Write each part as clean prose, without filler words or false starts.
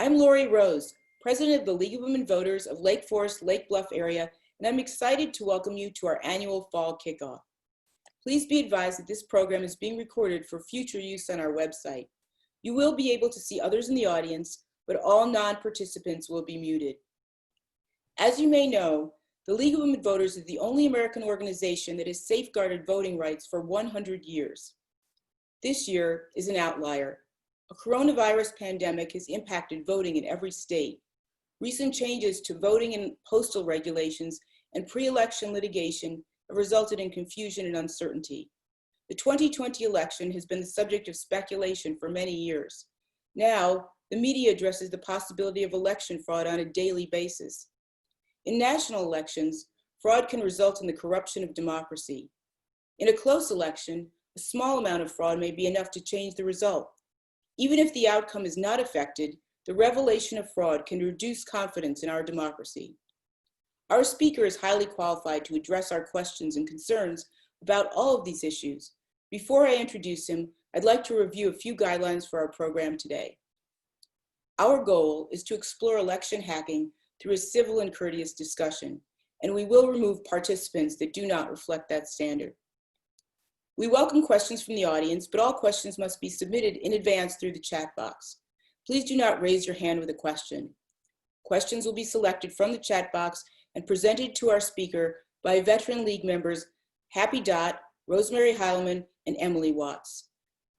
I'm Lori Rose, President of the League of Women Voters of Lake Forest, Lake Bluff area, and I'm excited to welcome you to our annual Fall Kickoff. Please be advised that this program is being recorded for future use on our website. You will be able to see others in the audience, but all non-participants will be muted. As you may know, the League of Women Voters is the only American organization that has safeguarded voting rights for 100 years. This year is an outlier. A coronavirus pandemic has impacted voting in every state. Recent changes to voting and postal regulations and pre-election litigation have resulted in confusion and uncertainty. The 2020 election has been the subject of speculation for many years. Now, the media addresses the possibility of election fraud on a daily basis. In national elections, fraud can result in the corruption of democracy. In a close election, a small amount of fraud may be enough to change the result. Even if the outcome is not affected, the revelation of fraud can reduce confidence in our democracy. Our speaker is highly qualified to address our questions and concerns about all of these issues. Before I introduce him, I'd like to review a few guidelines for our program today. Our goal is to explore election hacking through a civil and courteous discussion, and we will remove participants that do not reflect that standard. We welcome questions from the audience, but all questions must be submitted in advance through the chat box. Please do not raise your hand with a question. Questions will be selected from the chat box and presented to our speaker by Veteran League members Happy Dot, Rosemary Heilman, and Emily Watts.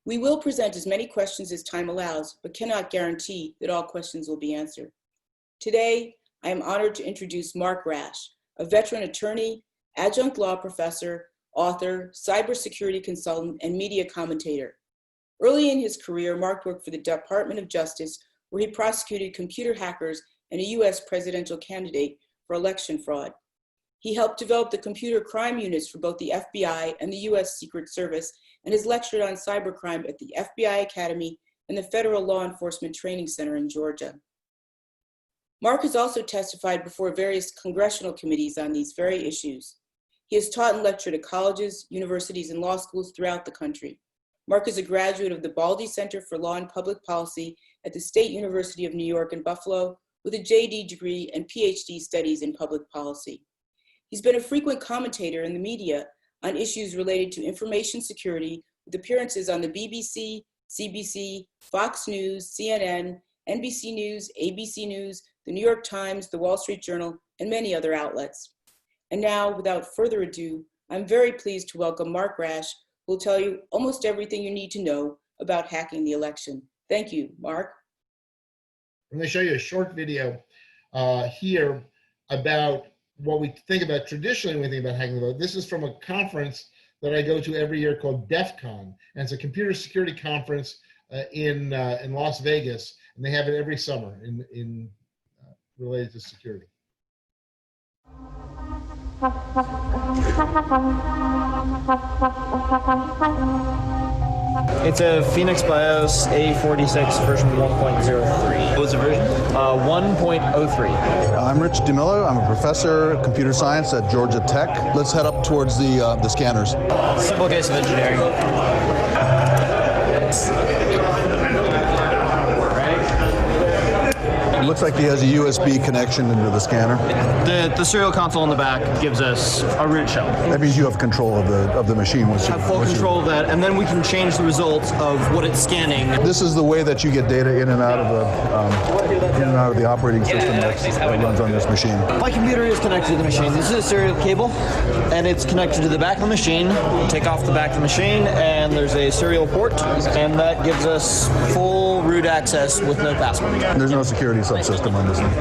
We will present as many questions as time allows, but cannot guarantee that all questions will be answered. Today, I am honored to introduce Mark Rasch, a veteran attorney, adjunct law professor, author, cybersecurity consultant, and media commentator. Early in his career, Mark worked for the Department of Justice, where he prosecuted computer hackers and a US presidential candidate for election fraud. He helped develop the computer crime units for both the FBI and the US Secret Service, and has lectured on cybercrime at the FBI Academy and the Federal Law Enforcement Training Center in Georgia. Mark has also testified before various congressional committees on these very issues. He has taught and lectured at colleges, universities, and law schools throughout the country. Mark is a graduate of the Baldy Center for Law and Public Policy at the State University of New York in Buffalo with a JD degree and PhD studies in public policy. He's been a frequent commentator in the media on issues related to information security with appearances on the BBC, CBC, Fox News, CNN, NBC News, ABC News, the New York Times, the Wall Street Journal, and many other outlets. And now, without further ado, I'm very pleased to welcome Mark Rasch, who will tell you almost everything you need to know about hacking the election. Thank you, Mark. I'm going to show you a short video here about what we think about traditionally when we think about hacking the vote. This is from a conference that I go to every year called DEF CON, and it's a computer security conference in Las Vegas, and they have it every summer related to security. It's a Phoenix BIOS A46 version 1.03. What was the version? 1.03. I'm Rich DeMillo. I'm a professor of computer science at Georgia Tech. Let's head up towards the scanners. Simple case of engineering. It looks like he has a USB connection into the scanner. The serial console in the back gives us a root shell. That means you have control of the machine. Have full control of that, and then we can change the results of what it's scanning. This is the way that you get data in and out of the operating system that runs on this machine. My computer is connected to the machine. This is a serial cable, and it's connected to the back of the machine. Take off the back of the machine, and there's a serial port, and that gives us full root access with no password. There's no security subsystem on this thing.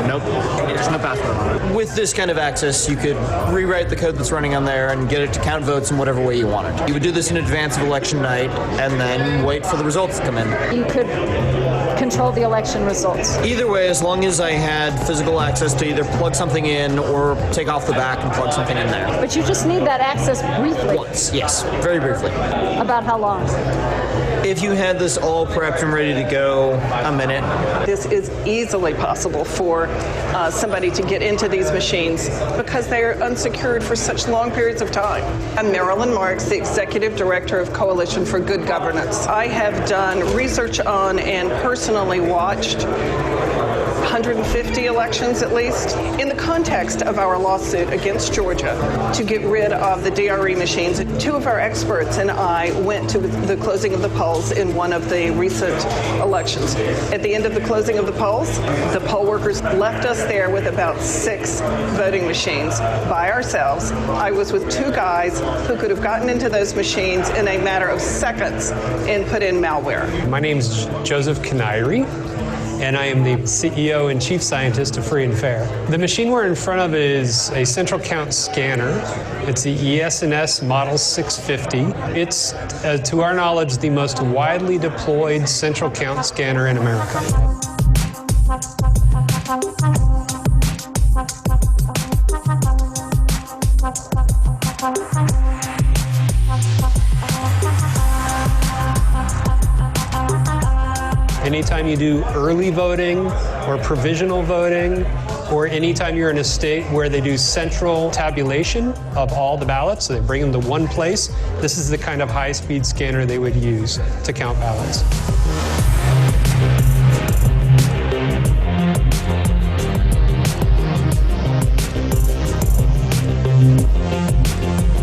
Nope, there's no password on it. With this kind of access, you could rewrite the code that's running on there and get it to count votes in whatever way you wanted. You would do this in advance of election night and then wait for the results to come in. You could control the election results. Either way, as long as I had physical access to either plug something in or take off the back and plug something in there. But you just need that access briefly. Once, yes, very briefly. About how long? If you had this all prepped and ready to go, a minute. This is easily possible for somebody to get into these machines because they are unsecured for such long periods of time. I'm Marilyn Marks, the Executive Director of Coalition for Good Governance. I have done research on and personally watched 150 elections at least, in the context of our lawsuit against Georgia to get rid of the DRE machines. Two of our experts and I went to the closing of the polls in one of the recent elections. At the end of the closing of the polls, the poll workers left us there with about 6 voting machines by ourselves. I was with 2 guys who could have gotten into those machines in a matter of seconds and put in malware. My name is Joseph Kanairi, and I am the CEO and Chief Scientist of Free and Fair. The machine we're in front of is a central count scanner. It's the ES&S Model 650. It's, to our knowledge, the most widely deployed central count scanner in America. Anytime you do early voting or provisional voting, or anytime you're in a state where they do central tabulation of all the ballots, so they bring them to one place, this is the kind of high-speed scanner they would use to count ballots.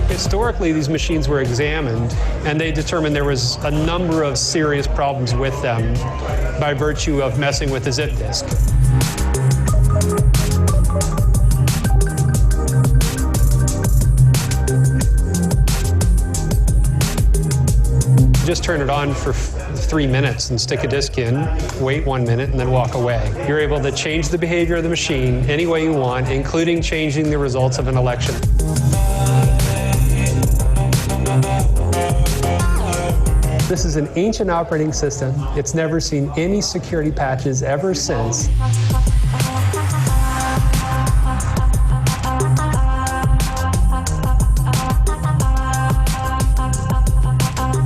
Historically, these machines were examined, and they determined there was a number of serious problems with them by virtue of messing with the zip disk. Just turn it on for 3 minutes and stick a disk in, wait 1 minute, and then walk away. You're able to change the behavior of the machine any way you want, including changing the results of an election. This is an ancient operating system. It's never seen any security patches ever since.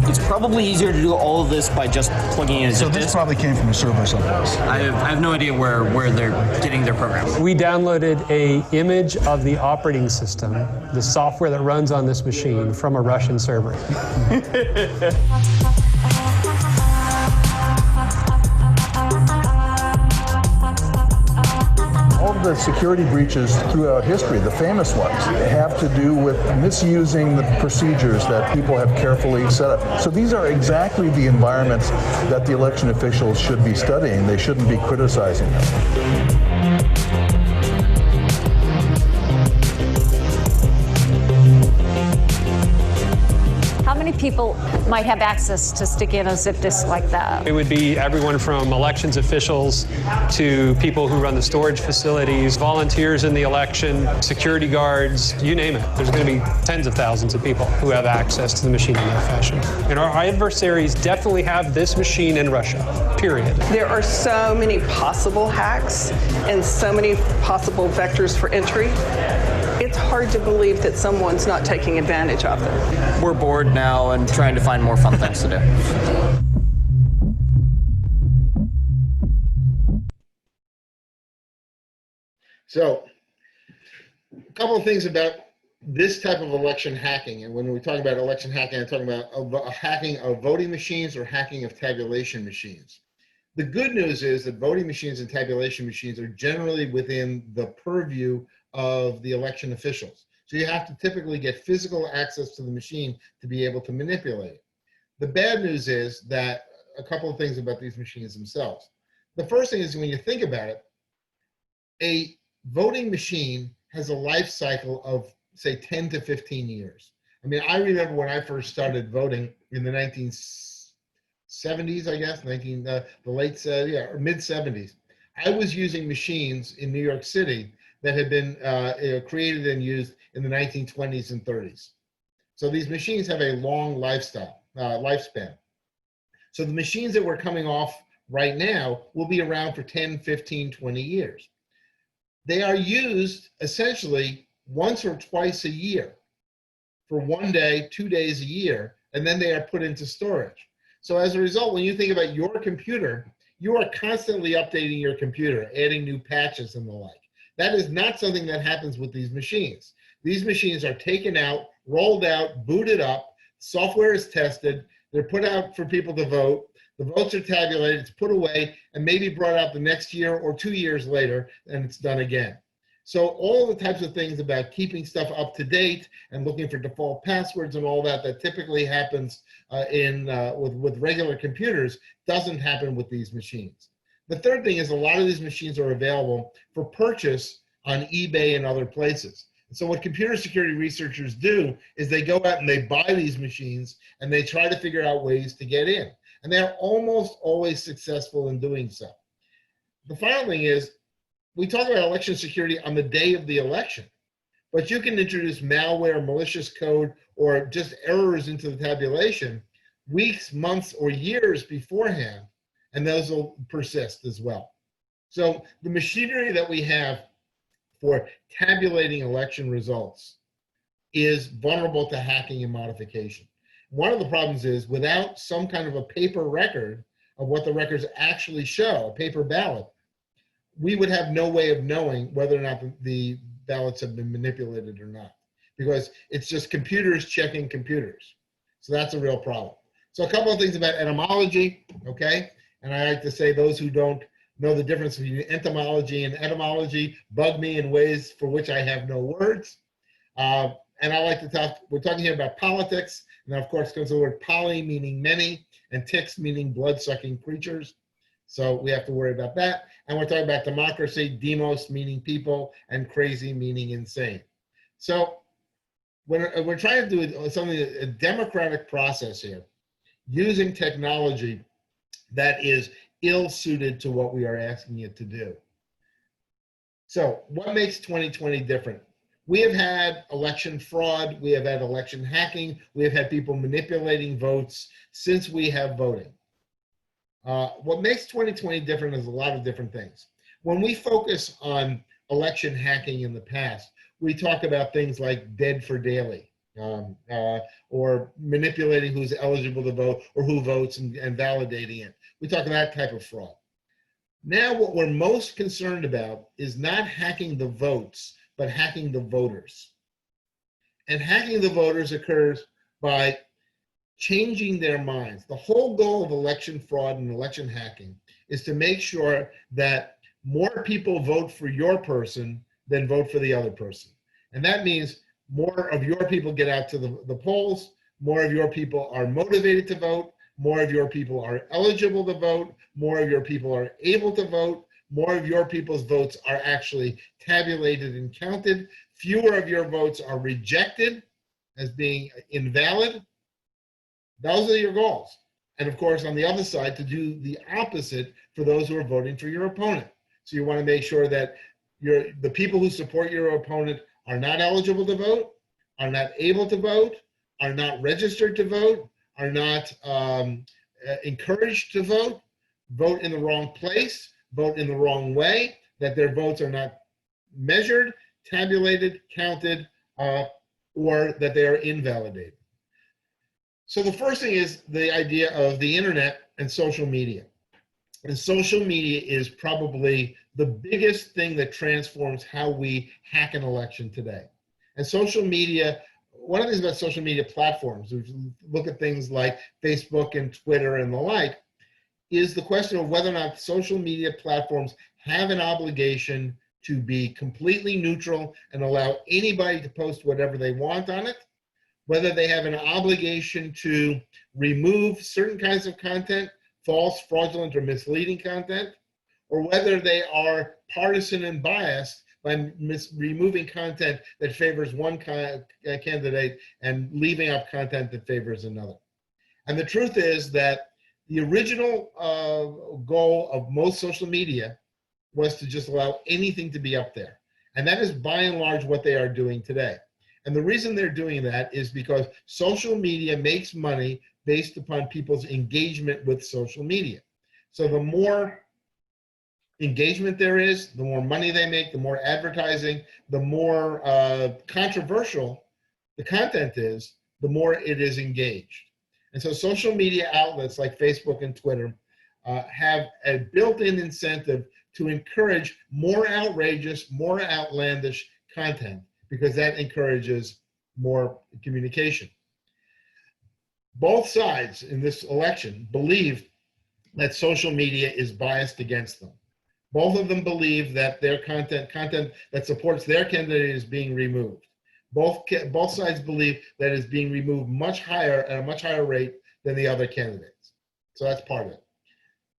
It's probably easier to do all of this by just plugging in a So zip this disk. probably came from a server someplace. I have no idea where they're getting their program. We downloaded an image of the operating system, the software that runs on this machine, from a Russian server. All of the security breaches throughout history, the famous ones, have to do with misusing the procedures that people have carefully set up. So these are exactly the environments that the election officials should be studying. They shouldn't be criticizing them. How many people might have access to stick in a zip disk like that? It would be everyone from elections officials to people who run the storage facilities, volunteers in the election, security guards, you name it. There's going to be tens of thousands of people who have access to the machine in that fashion. And our adversaries definitely have this machine in Russia, period. There are so many possible hacks and so many possible vectors for entry. It's hard to believe that someone's not taking advantage of them. We're bored now and trying to find more fun things to do. So, a couple of things about this type of election hacking. And when we talk about election hacking, I'm talking about hacking of voting machines or hacking of tabulation machines. The good news is that voting machines and tabulation machines are generally within the purview of the election officials. So you have to typically get physical access to the machine to be able to manipulate it. The bad news is that a couple of things about these machines themselves. The first thing is, when you think about it, a voting machine has a life cycle of, say, 10 to 15 years. I mean, I remember when I first started voting in the 1970s, I guess, the late, or mid 70s. I was using machines in New York City that had been created and used in the 1920s and 30s. So these machines have a long lifespan. So the machines that we're coming off right now will be around for 10, 15, 20 years. They are used essentially once or twice a year for 1 day, 2 days a year, and then they are put into storage. So as a result, when you think about your computer, you are constantly updating your computer, adding new patches and the like. That is not something that happens with these machines. These machines are taken out, rolled out, booted up, software is tested, they're put out for people to vote, the votes are tabulated, it's put away, and maybe brought out the next year or 2 years later, and it's done again. So all the types of things about keeping stuff up to date and looking for default passwords and all that that typically happens with regular computers doesn't happen with these machines. The third thing is a lot of these machines are available for purchase on eBay and other places. So what computer security researchers do is they go out and they buy these machines and they try to figure out ways to get in. And they're almost always successful in doing so. The final thing is, we talk about election security on the day of the election, but you can introduce malware, malicious code, or just errors into the tabulation weeks, months, or years beforehand, and those will persist as well. So the machinery that we have for tabulating election results is vulnerable to hacking and modification. One of the problems is without some kind of a paper record of what the records actually show, a paper ballot, we would have no way of knowing whether or not the ballots have been manipulated or not, because it's just computers checking computers. So that's a real problem. So a couple of things about etymology, okay? And I like to say those who don't know the difference between entomology and etymology bug me in ways for which I have no words. And I like to talk, we're talking here about politics, and of course comes the word poly, meaning many, and ticks, meaning blood-sucking creatures. So we have to worry about that. And we're talking about democracy, demos meaning people, and crazy meaning insane. So when we're trying to do something, a democratic process here, using technology that is ill-suited to what we are asking it to do. So what makes 2020 different? We have had election fraud, we have had election hacking, we have had people manipulating votes since we have voting. What makes 2020 different is a lot of different things. When we focus on election hacking in the past, we talk about things like dead for daily, or manipulating who's eligible to vote or who votes and validating it. We talk about that type of fraud. Now what we're most concerned about is not hacking the votes, but hacking the voters. And hacking the voters occurs by changing their minds. The whole goal of election fraud and election hacking is to make sure that more people vote for your person than vote for the other person. And that means more of your people get out to the polls, more of your people are motivated to vote, more of your people are eligible to vote, more of your people are able to vote, more of your people's votes are actually tabulated and counted, fewer of your votes are rejected as being invalid. Those are your goals. And of course, on the other side, to do the opposite for those who are voting for your opponent. So you want to make sure that the people who support your opponent are not eligible to vote, are not able to vote, are not registered to vote, are not encouraged to vote, vote in the wrong place, vote in the wrong way, that their votes are not measured, tabulated, counted, or that they are invalidated. So the first thing is the idea of the internet and social media. And social media is probably the biggest thing that transforms how we hack an election today. And social media, one of the things about social media platforms, if you look at things like Facebook and Twitter and the like, is the question of whether or not social media platforms have an obligation to be completely neutral and allow anybody to post whatever they want on it, whether they have an obligation to remove certain kinds of content, false, fraudulent, or misleading content, or whether they are partisan and biased by removing content that favors one candidate and leaving up content that favors another. And the truth is that the original goal of most social media was to just allow anything to be up there. And that is by and large what they are doing today. And the reason they're doing that is because social media makes money based upon people's engagement with social media. So the more engagement there is, the more money they make, the more advertising, the more controversial the content is, the more it is engaged. And so social media outlets like Facebook and Twitter have a built-in incentive to encourage more outrageous, more outlandish content, because that encourages more communication. Both sides in this election believe that social media is biased against them. Both of them believe that their content that supports their candidate is being removed. Both sides believe that it's being removed much higher, at a much higher rate than the other candidates. So that's part of it.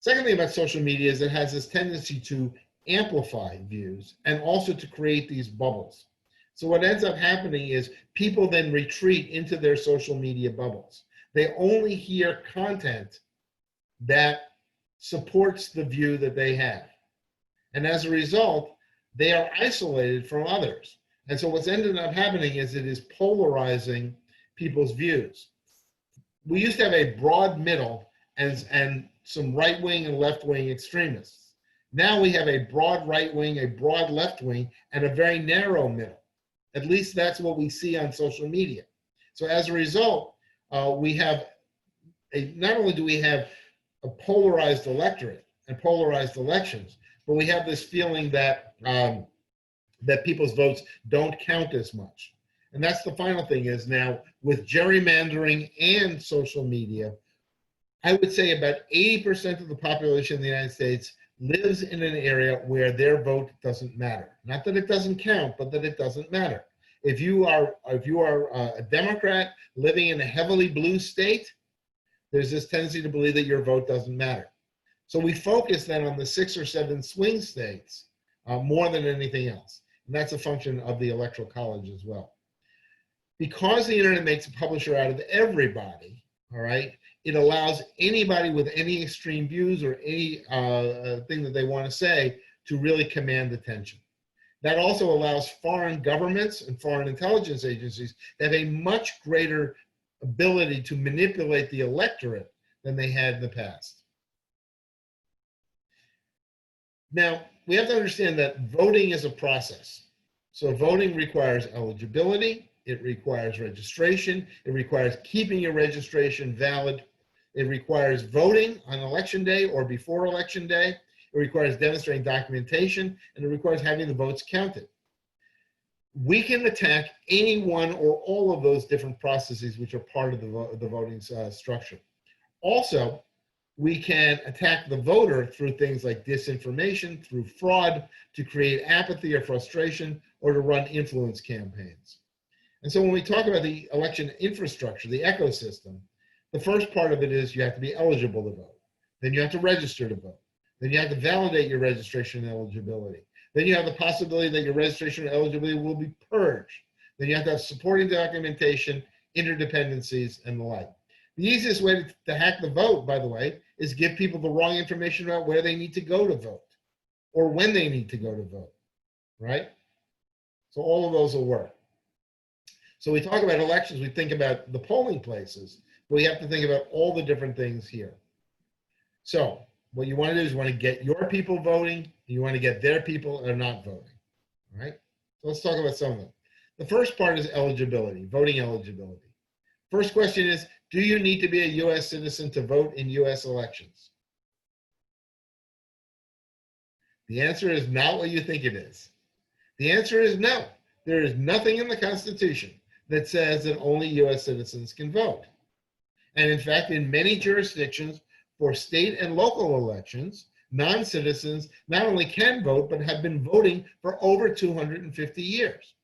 Second thing about social media is it has this tendency to amplify views and also to create these bubbles. So what ends up happening is people then retreat into their social media bubbles. They only hear content that supports the view that they have. And as a result, they are isolated from others. And so what's ended up happening is it is polarizing people's views. We used to have a broad middle and some right-wing and left-wing extremists. Now we have a broad right-wing, a broad left-wing, and a very narrow middle. At least that's what we see on social media. So as a result, we have not only do we have a polarized electorate and polarized elections, but we have this feeling that that people's votes don't count as much. And that's the final thing is now with gerrymandering and social media, I would say about 80% of the population in the United States lives in an area where their vote doesn't matter. Not that it doesn't count, but that it doesn't matter. If you are a Democrat living in a heavily blue state, there's this tendency to believe that your vote doesn't matter. So we focus then on the 6 or 7 swing states more than anything else. And that's a function of the Electoral College as well. Because the internet makes a publisher out of everybody, all right, it allows anybody with any extreme views or any thing that they want to say to really command attention. That also allows foreign governments and foreign intelligence agencies to have a much greater ability to manipulate the electorate than they had in the past. Now, we have to understand that voting is a process. So voting requires eligibility, it requires registration, it requires keeping your registration valid, it requires voting on election day or before election day, it requires demonstrating documentation, and it requires having the votes counted. We can attack any one or all of those different processes which are part of the voting structure. Also, we can attack the voter through things like disinformation, through fraud, to create apathy or frustration, or to run influence campaigns. And so when we talk about the election infrastructure, the ecosystem, the first part of it is you have to be eligible to vote. Then you have to register to vote. Then you have to validate your registration and eligibility. Then you have the possibility that your registration and eligibility will be purged. Then you have to have supporting documentation, interdependencies, and the like. The easiest way to hack the vote, by the way, is give people the wrong information about where they need to go to vote or when they need to go to vote, right? So all of those will work. So we talk about elections, we think about the polling places, but we have to think about all the different things here. So what you want to do is you want to get your people voting, and you want to get their people that are not voting, all right? So let's talk about some of them. The first part is eligibility, voting eligibility. First question is, do you need to be a U.S. citizen to vote in U.S. elections? The answer is not what you think it is. The answer is no. There is nothing in the Constitution that says that only U.S. citizens can vote. And in fact, in many jurisdictions for state and local elections, non-citizens not only can vote, but have been voting for over 250 years.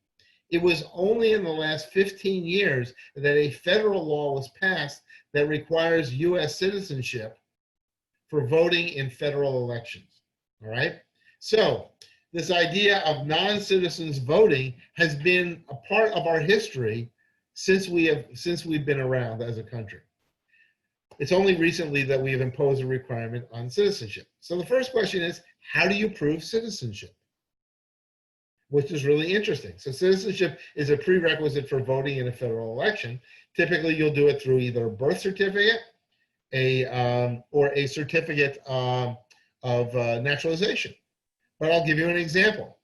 It was only in the last 15 years that a federal law was passed that requires U.S. citizenship for voting in federal elections, all right? So this idea of non-citizens voting has been a part of our history since we've been around as a country. It's only recently that we have imposed a requirement on citizenship. So the first question is, how do you prove citizenship? Which is really interesting. So citizenship is a prerequisite for voting in a federal election. Typically, you'll do it through either a birth certificate, or a certificate of naturalization. But I'll give you an example.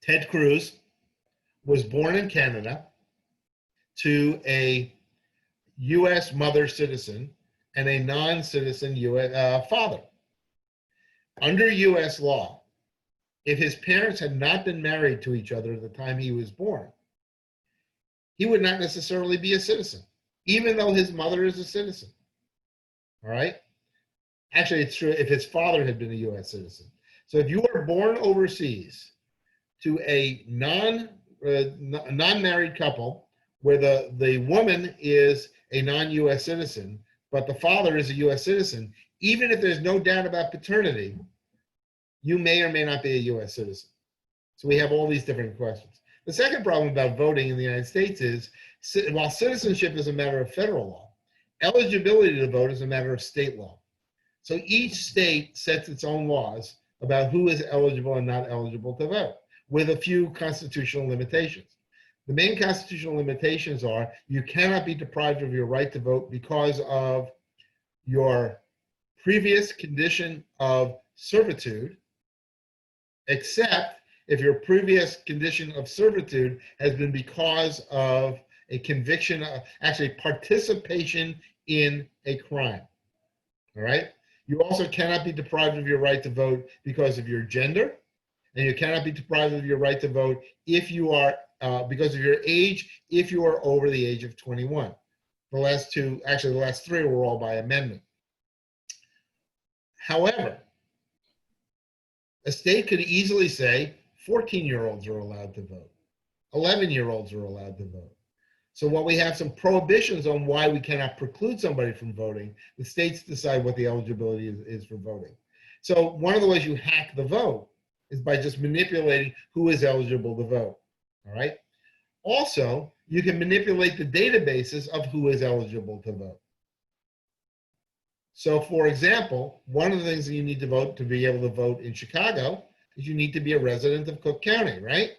Ted Cruz was born in Canada to a U.S. mother citizen and a non-citizen U.S. Father. Under U.S. law, if his parents had not been married to each other at the time he was born, he would not necessarily be a citizen, even though his mother is a citizen. All right? Actually, it's true if his father had been a U.S. citizen. So if you are born overseas to a non-married couple where the woman is a non-U.S. citizen, but the father is a U.S. citizen, even if there's no doubt about paternity, you may or may not be a U.S. citizen. So we have all these different questions. The second problem about voting in the United States is, while citizenship is a matter of federal law, eligibility to vote is a matter of state law. So each state sets its own laws about who is eligible and not eligible to vote, with a few constitutional limitations. The main constitutional limitations are you cannot be deprived of your right to vote because of your previous condition of servitude, except if your previous condition of servitude has been because of a conviction, actually participation in a crime. All right? You also cannot be deprived of your right to vote because of your gender, and you cannot be deprived of your right to vote if you are, because of your age, if you are over the age of 21. The last two, actually the last three were all by amendment. However, a state could easily say 14-year-olds are allowed to vote, 11-year-olds are allowed to vote. So while we have some prohibitions on why we cannot preclude somebody from voting, the states decide what the eligibility is for voting. So one of the ways you hack the vote is by just manipulating who is eligible to vote, all right? Also, you can manipulate the databases of who is eligible to vote. So for example, one of the things that you need to vote to be able to vote in Chicago is you need to be a resident of Cook County, right?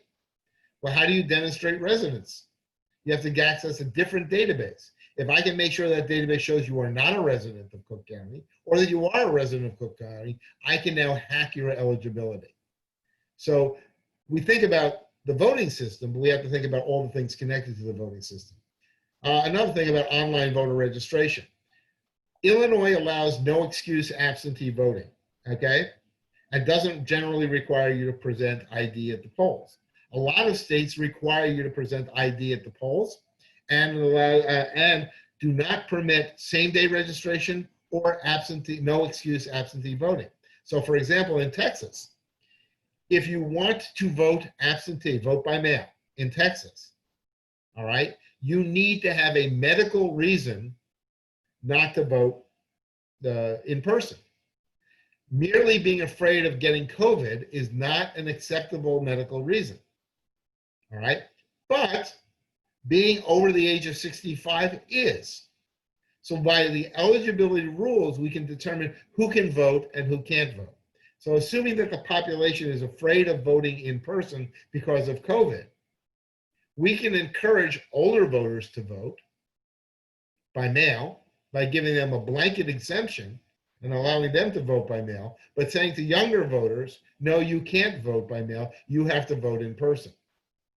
Well, how do you demonstrate residence? You have to access a different database. If I can make sure that database shows you are not a resident of Cook County, or that you are a resident of Cook County, I can now hack your eligibility. So we think about the voting system, but we have to think about all the things connected to the voting system. Another thing about online voter registration. Illinois allows no excuse absentee voting, okay? And doesn't generally require you to present ID at the polls. A lot of states require you to present ID at the polls and do not permit same-day registration or no excuse absentee voting. So for example, in Texas, if you want to vote absentee, vote by mail in Texas, all right, you need to have a medical reason not to vote in person. Merely being afraid of getting COVID is not an acceptable medical reason. All right, but being over the age of 65 is. So by the eligibility rules, we can determine who can vote and who can't vote. So assuming that the population is afraid of voting in person because of COVID, we can encourage older voters to vote by mail by giving them a blanket exemption and allowing them to vote by mail, but saying to younger voters, no, you can't vote by mail, you have to vote in person.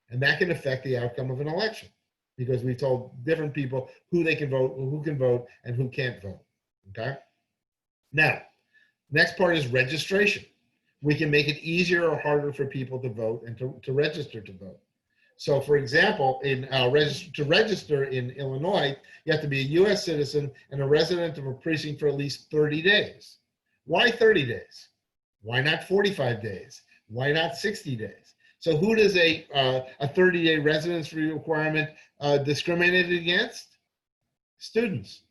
And that can affect the outcome of an election because we told different people who they can vote, who can vote, and who can't vote, okay? Now, next part is registration. We can make it easier or harder for people to vote and to register to vote. So for example, to register in Illinois, you have to be a US citizen and a resident of a precinct for at least 30 days. Why 30 days? Why not 45 days? Why not 60 days? So who does a 30-day residency requirement discriminate against? Students.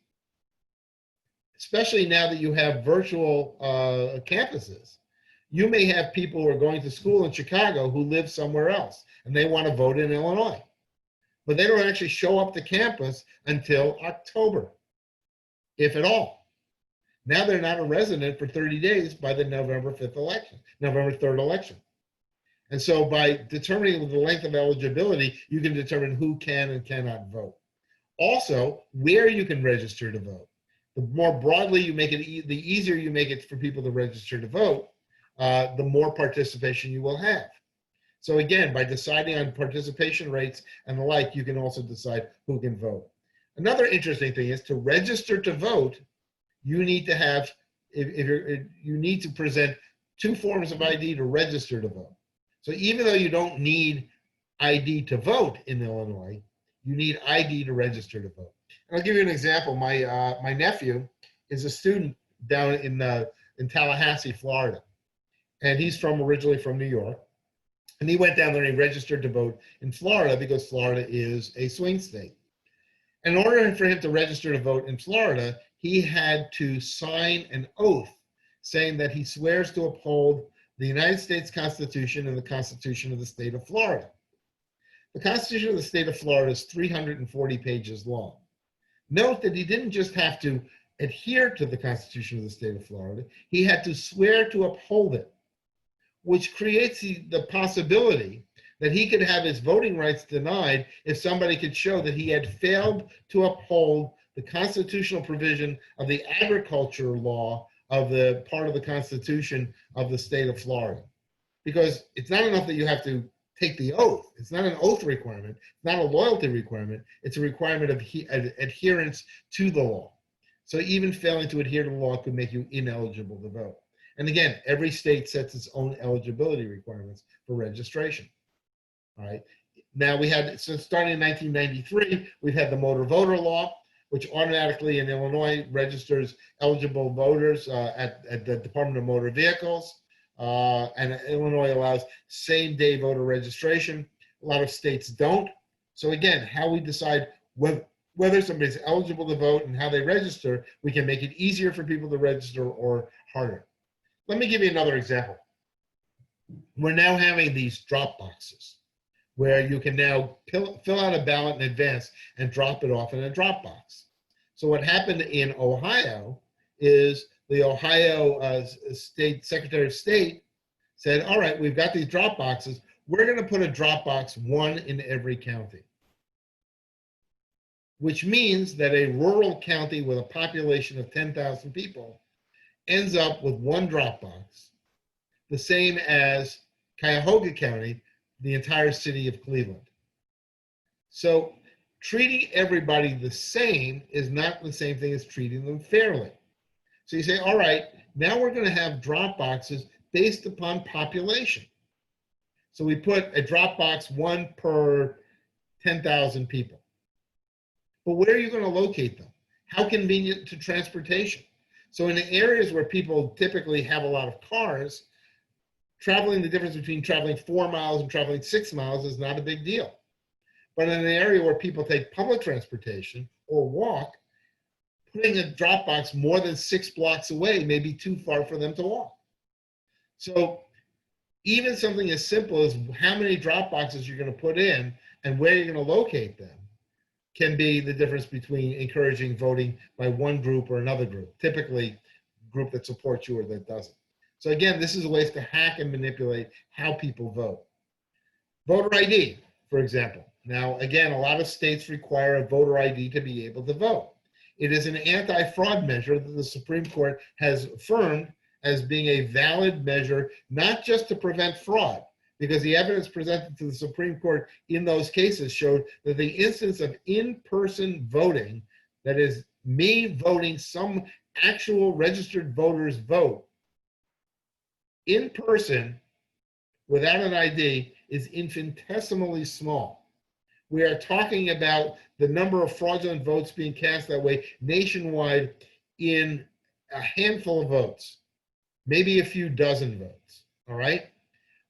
Especially now that you have virtual campuses. You may have people who are going to school in Chicago who live somewhere else and they want to vote in Illinois. But they don't actually show up to campus until October, if at all. Now they're not a resident for 30 days by the November 3rd election. And so by determining the length of eligibility, you can determine who can and cannot vote. Also, where you can register to vote. The more broadly you make it, the easier you make it for people to register to vote, the more participation you will have. So again, by deciding on participation rates and the like, you can also decide who can vote. Another interesting thing is to register to vote, you need to have, you need to present 2 forms of ID to register to vote. So even though you don't need ID to vote in Illinois, you need ID to register to vote. And I'll give you an example. My nephew is a student down in Tallahassee, Florida, and he's originally from New York. And he went down there and he registered to vote in Florida because Florida is a swing state. In order for him to register to vote in Florida, he had to sign an oath saying that he swears to uphold the United States Constitution and the Constitution of the state of Florida. The Constitution of the state of Florida is 340 pages long. Note that he didn't just have to adhere to the Constitution of the state of Florida, he had to swear to uphold it, which creates the possibility that he could have his voting rights denied if somebody could show that he had failed to uphold the constitutional provision of the agriculture law of the part of the Constitution of the state of Florida. Because it's not enough that you have to take the oath. It's not an oath requirement. It's not a loyalty requirement. It's a requirement of adherence to the law. So even failing to adhere to the law could make you ineligible to vote. And again, every state sets its own eligibility requirements for registration. All right. Now so starting in 1993, we've had the motor voter law, which automatically in Illinois registers eligible voters at the Department of Motor Vehicles. And Illinois allows same-day voter registration. A lot of states don't. So again, how we decide whether somebody's eligible to vote and how they register, we can make it easier for people to register or harder. Let me give you another example. We're now having these drop boxes where you can now fill out a ballot in advance and drop it off in a drop box. So what happened in Ohio is the Ohio State Secretary of State said, all right, we've got these drop boxes. We're going to put a drop box, 1 in every county, which means that a rural county with a population of 10,000 people ends up with 1 drop box, the same as Cuyahoga County, the entire city of Cleveland. So treating everybody the same is not the same thing as treating them fairly. So you say, all right, now we're going to have drop boxes based upon population. So we put a drop box, 1 per 10,000 people. But where are you going to locate them? How convenient to transportation? So in the areas where people typically have a lot of cars, traveling, the difference between traveling 4 miles and traveling 6 miles is not a big deal. But in an area where people take public transportation or walk, putting a drop box more than 6 blocks away may be too far for them to walk. So even something as simple as how many drop boxes you're going to put in and where you're going to locate them can be the difference between encouraging voting by one group or another group, typically a group that supports you or that doesn't. So again, this is a way to hack and manipulate how people vote. Voter ID, for example. Now, again, a lot of states require a voter ID to be able to vote. It is an anti-fraud measure that the Supreme Court has affirmed as being a valid measure, not just to prevent fraud, because the evidence presented to the Supreme Court in those cases showed that the instance of in-person voting, that is me voting some actual registered voter's vote in person without an ID, is infinitesimally small. We are talking about the number of fraudulent votes being cast that way nationwide in a handful of votes, maybe a few dozen votes, all right?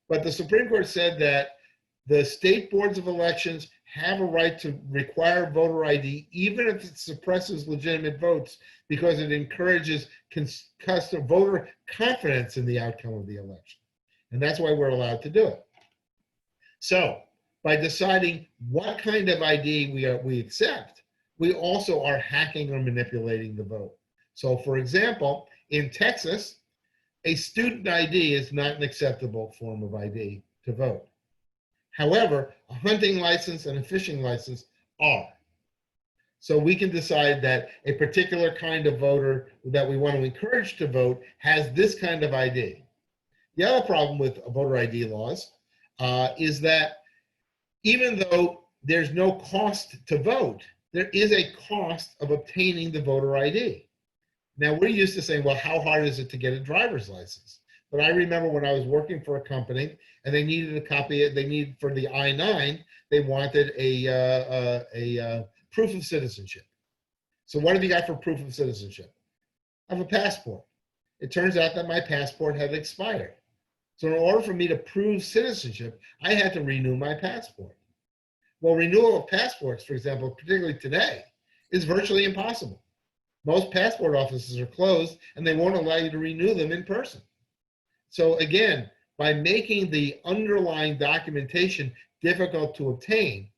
But the Supreme Court said that the state boards of elections have a right to require voter ID, even if it suppresses legitimate votes, because it encourages voter confidence in the outcome of the election. And that's why we're allowed to do it. So by deciding what kind of ID we accept, we also are hacking or manipulating the vote. So for example, in Texas, a student ID is not an acceptable form of ID to vote. However, a hunting license and a fishing license are. So we can decide that a particular kind of voter that we want to encourage to vote has this kind of ID. The other problem with voter ID laws is that even though there's no cost to vote, there is a cost of obtaining the voter ID. Now, we're used to saying, well, how hard is it to get a driver's license? But I remember when I was working for a company and they needed a copy, they needed for the I-9, they wanted a proof of citizenship. So what have you got for proof of citizenship? I have a passport. It turns out that my passport had expired. So in order for me to prove citizenship, I had to renew my passport. Well, renewal of passports, for example, particularly today, is virtually impossible. Most passport offices are closed and they won't allow you to renew them in person. So again, by making the underlying documentation difficult to obtain,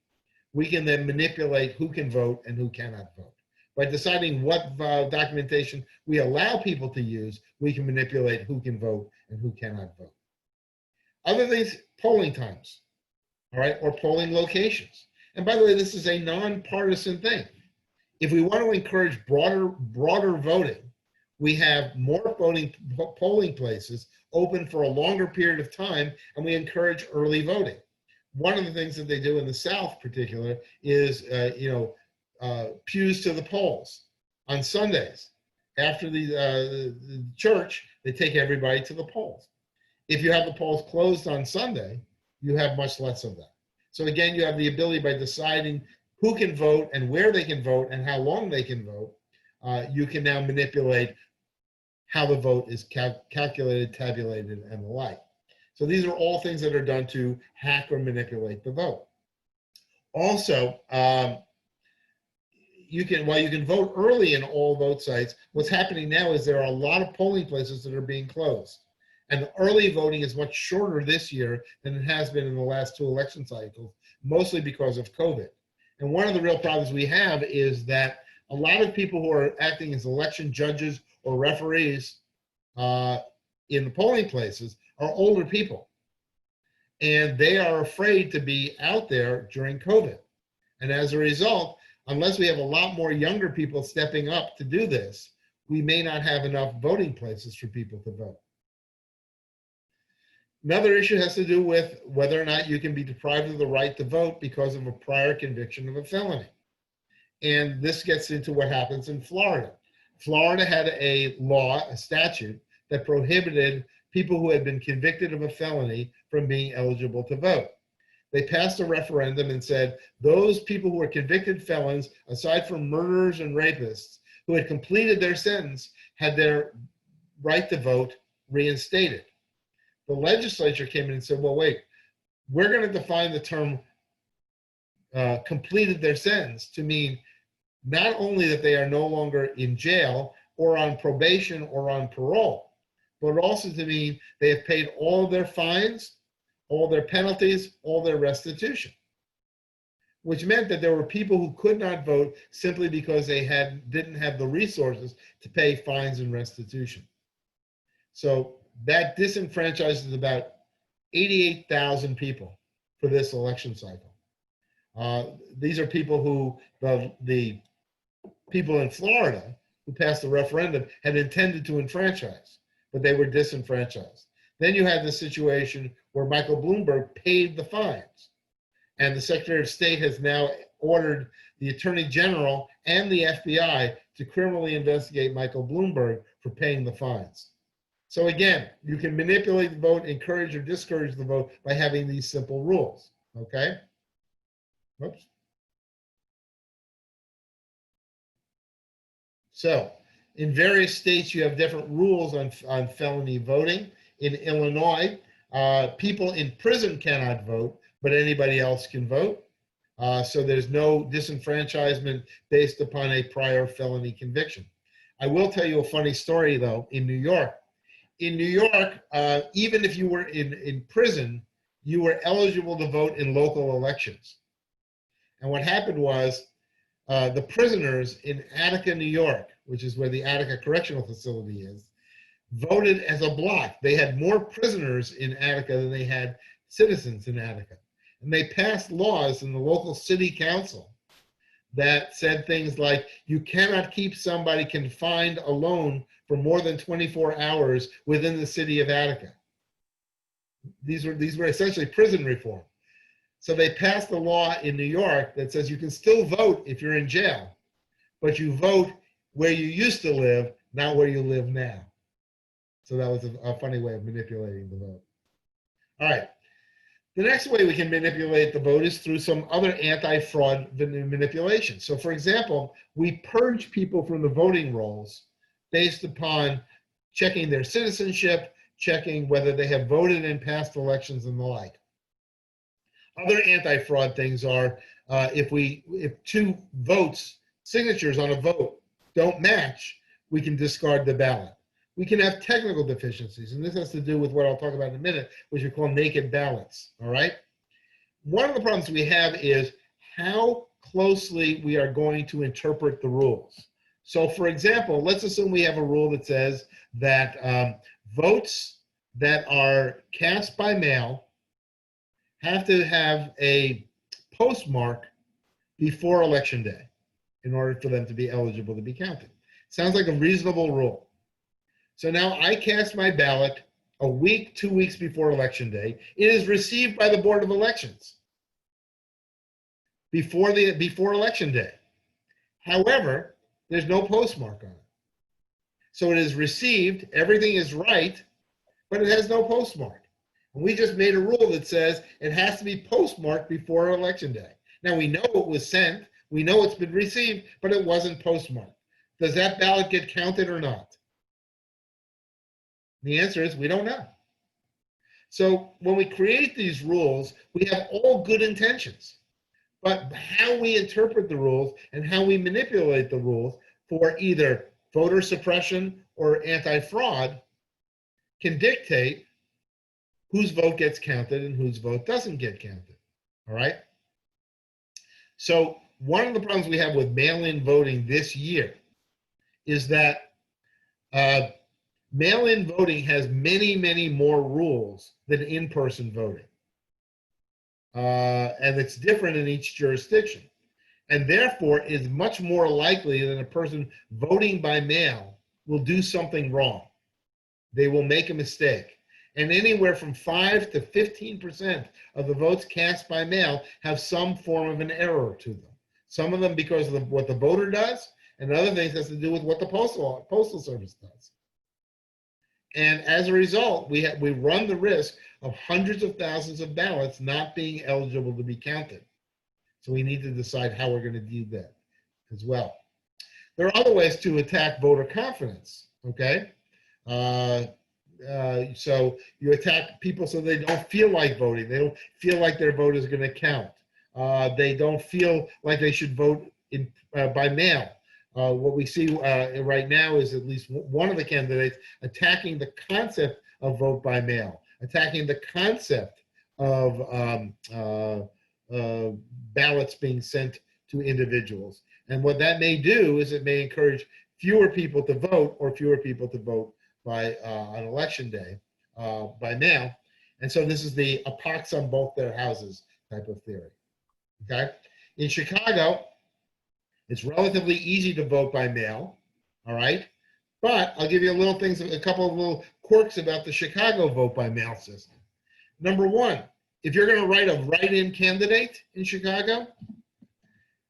we can then manipulate who can vote and who cannot vote. By deciding what documentation we allow people to use, we can manipulate who can vote and who cannot vote. Other things, polling times, all right, or polling locations. And by the way, this is a nonpartisan thing. If we want to encourage broader voting, we have more polling places open for a longer period of time, and we encourage early voting. One of the things that they do in the South, particular, is pews to the polls on Sundays. After the church, they take everybody to the polls. If you have the polls closed on Sunday, you have much less of that. So again, you have the ability by deciding who can vote and where they can vote and how long they can vote. You can now manipulate how the vote is calculated, tabulated, and the like. So these are all things that are done to hack or manipulate the vote. Also, while you can vote early in all vote sites, what's happening now is there are a lot of polling places that are being closed. And the early voting is much shorter this year than it has been in the last 2 election cycles, mostly because of COVID. And one of the real problems we have is that a lot of people who are acting as election judges or referees in the polling places are older people. And they are afraid to be out there during COVID. And as a result, unless we have a lot more younger people stepping up to do this, we may not have enough voting places for people to vote. Another issue has to do with whether or not you can be deprived of the right to vote because of a prior conviction of a felony. And this gets into what happens in Florida. Florida had a law, a statute, that prohibited people who had been convicted of a felony from being eligible to vote. They passed a referendum and said those people who were convicted felons, aside from murderers and rapists, who had completed their sentence, had their right to vote reinstated. The legislature came in and said, well, wait, we're going to define the term completed their sentence to mean not only that they are no longer in jail or on probation or on parole, but also to mean they have paid all their fines, all their penalties, all their restitution, which meant that there were people who could not vote simply because they didn't have the resources to pay fines and restitution. So that disenfranchises about 88,000 people for this election cycle. These are people who, the people in Florida who passed the referendum had intended to enfranchise, but they were disenfranchised. Then you had the situation where Michael Bloomberg paid the fines. And the Secretary of State has now ordered the Attorney General and the FBI to criminally investigate Michael Bloomberg for paying the fines. So again, you can manipulate the vote, encourage or discourage the vote by having these simple rules, okay? Whoops. So in various states, you have different rules on felony voting. In Illinois, people in prison cannot vote, but anybody else can vote. So there's no disenfranchisement based upon a prior felony conviction. I will tell you a funny story, though, in New York. In New York, even if you were in prison, you were eligible to vote in local elections. And what happened was the prisoners in Attica, New York, which is where the Attica Correctional Facility is, voted as a block. They had more prisoners in Attica than they had citizens in Attica. And they passed laws in the local city council that said things like, you cannot keep somebody confined alone for more than 24 hours within the city of Attica. These were essentially prison reform. So they passed a law in New York that says you can still vote if you're in jail, but you vote where you used to live, not where you live now. So that was a funny way of manipulating the vote. All right. The next way we can manipulate the vote is through some other anti-fraud manipulation. So for example, we purge people from the voting rolls based upon checking their citizenship, checking whether they have voted in past elections and the like. Other anti-fraud things are if two votes, signatures on a vote don't match, we can discard the ballot. We can have technical deficiencies, and this has to do with what I'll talk about in a minute, which we call naked ballots, all right? One of the problems we have is how closely we are going to interpret the rules. So for example, let's assume we have a rule that says that votes that are cast by mail have to have a postmark before Election Day in order for them to be eligible to be counted. Sounds like a reasonable rule. So now I cast my ballot a week, 2 weeks before Election Day. It is received by the Board of Elections before Election Day. However, there's no postmark on it. So it is received, everything is right, but it has no postmark. And we just made a rule that says it has to be postmarked before Election Day. Now we know it was sent, we know it's been received, but it wasn't postmarked. Does that ballot get counted or not? The answer is we don't know. So when we create these rules, we have all good intentions. But how we interpret the rules and how we manipulate the rules for either voter suppression or anti-fraud can dictate whose vote gets counted and whose vote doesn't get counted. All right? So one of the problems we have with mail-in voting this year is that mail-in voting has many, many more rules than in-person voting. And it's different in each jurisdiction. And therefore, is much more likely that a person voting by mail will do something wrong. They will make a mistake. And anywhere from 5 to 15% of the votes cast by mail have some form of an error to them. Some of them because of what the voter does, and other things has to do with what the Postal Service does. And as a result, we run the risk of hundreds of thousands of ballots not being eligible to be counted. So we need to decide how we're going to do that as well. There are other ways to attack voter confidence, okay? So you attack people so they don't feel like voting. They don't feel like their vote is going to count. They don't feel like they should vote by mail. What we see right now is at least one of the candidates attacking the concept of vote by mail, attacking the concept of ballots being sent to individuals. And what that may do is it may encourage fewer people to vote or fewer people to vote by on Election Day by mail. And so this is the a pox on both their houses type of theory. Okay? In Chicago, it's relatively easy to vote by mail, all right? But I'll give you a couple of little quirks about the Chicago vote by mail system. Number one, if you're going to write a write-in candidate in Chicago,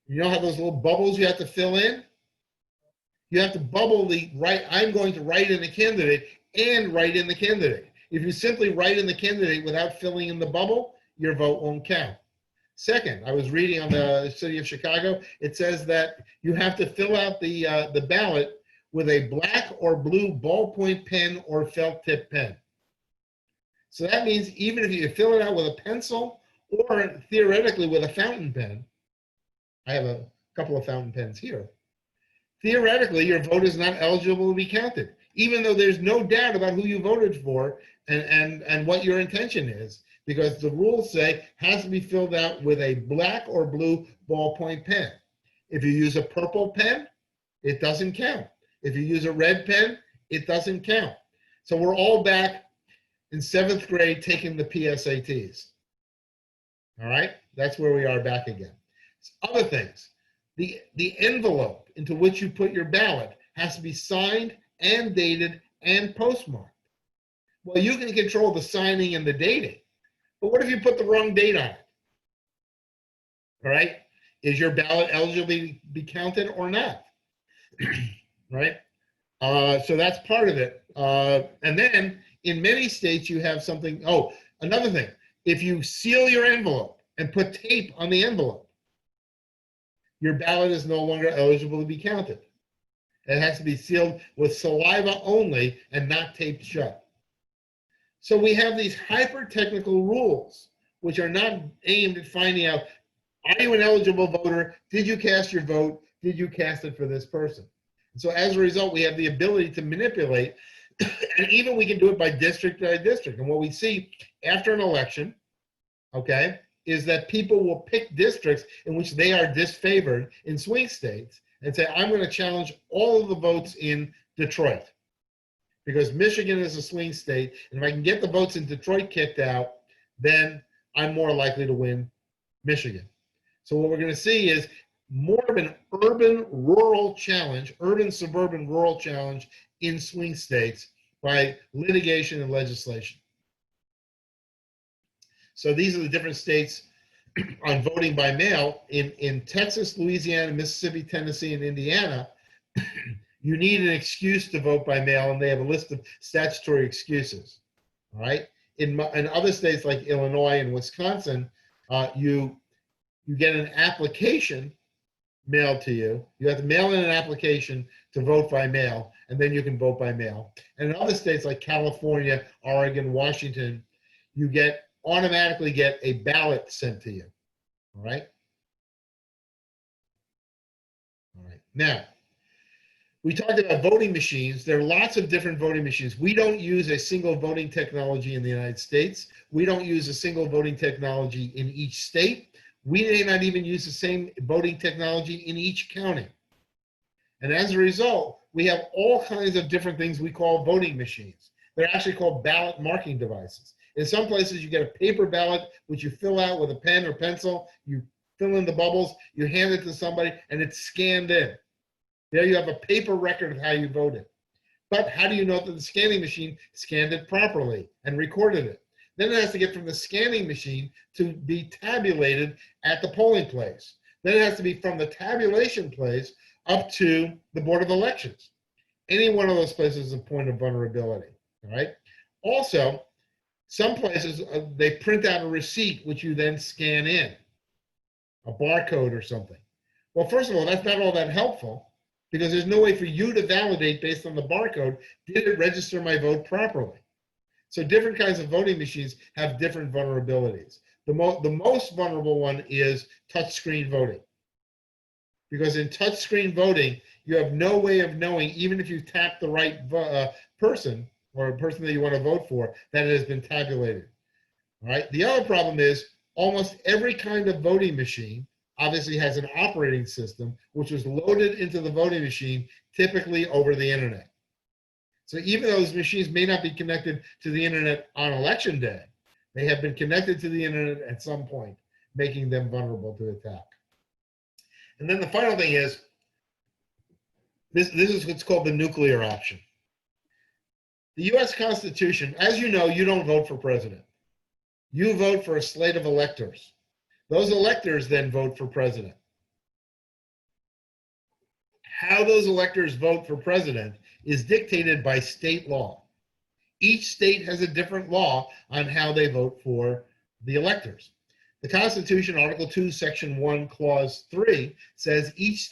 you know how those little bubbles you have to fill in? You have to bubble I'm going to write in the candidate and write in the candidate. If you simply write in the candidate without filling in the bubble, your vote won't count. Second, I was reading on the city of Chicago, it says that you have to fill out the ballot with a black or blue ballpoint pen or felt tip pen. So that means even if you fill it out with a pencil or theoretically with a fountain pen, I have a couple of fountain pens here, theoretically your vote is not eligible to be counted, even though there's no doubt about who you voted for and what your intention is. Because the rules say has to be filled out with a black or blue ballpoint pen. If you use a purple pen, it doesn't count. If you use a red pen, it doesn't count. So we're all back in 7th grade taking the PSATs. All right, that's where we are back again. Other things, the envelope into which you put your ballot has to be signed and dated and postmarked. Well, you can control the signing and the dating. But what if you put the wrong date on it? All right? Is your ballot eligible to be counted or not? Right? So that's part of it. And then in many states, you have something. Oh, another thing. If you seal your envelope and put tape on the envelope, your ballot is no longer eligible to be counted. It has to be sealed with saliva only and not taped shut. So we have these hyper-technical rules, which are not aimed at finding out, are you an eligible voter? Did you cast your vote? Did you cast it for this person? And so as a result, we have the ability to manipulate, and even we can do it by district by district. And what we see after an election, okay, is that people will pick districts in which they are disfavored in swing states and say, I'm going to challenge all of the votes in Detroit because Michigan is a swing state. And if I can get the votes in Detroit kicked out, then I'm more likely to win Michigan. So what we're going to see is more of an urban-rural challenge, urban-suburban rural challenge in swing states by litigation and legislation. So these are the different states on voting by mail. In Texas, Louisiana, Mississippi, Tennessee, and Indiana, you need an excuse to vote by mail, and they have a list of statutory excuses. All right. In other states like Illinois and Wisconsin, you get an application mailed to you. You have to mail in an application to vote by mail, and then you can vote by mail. And in other states like California, Oregon, Washington, you automatically get a ballot sent to you. All right. All right. Now, we talked about voting machines. There are lots of different voting machines. We don't use a single voting technology in the United States. We don't use a single voting technology in each state. We may not even use the same voting technology in each county. And as a result, we have all kinds of different things we call voting machines. They're actually called ballot marking devices. In some places, you get a paper ballot, which you fill out with a pen or pencil. You fill in the bubbles, you hand it to somebody, and it's scanned in. There you have a paper record of how you voted. But how do you know that the scanning machine scanned it properly and recorded it? Then it has to get from the scanning machine to be tabulated at the polling place. Then it has to be from the tabulation place up to the Board of Elections. Any one of those places is a point of vulnerability, all right? Also, some places, they print out a receipt, which you then scan in, a barcode or something. Well, first of all, that's not all that helpful because there's no way for you to validate based on the barcode, did it register my vote properly? So different kinds of voting machines have different vulnerabilities. The most vulnerable one is touchscreen voting. Because in touchscreen voting, you have no way of knowing, even if you tap the right person or a person that you want to vote for, that it has been tabulated. All right. The other problem is almost every kind of voting machine obviously has an operating system, which was loaded into the voting machine, typically over the internet. So even though those machines may not be connected to the internet on election day, they have been connected to the internet at some point, making them vulnerable to attack. And then the final thing is, this is what's called the nuclear option. The US Constitution, as you know, you don't vote for president. You vote for a slate of electors. Those electors then vote for president. How those electors vote for president is dictated by state law. Each state has a different law on how they vote for the electors. The Constitution, Article 2, Section 1, Clause 3, says each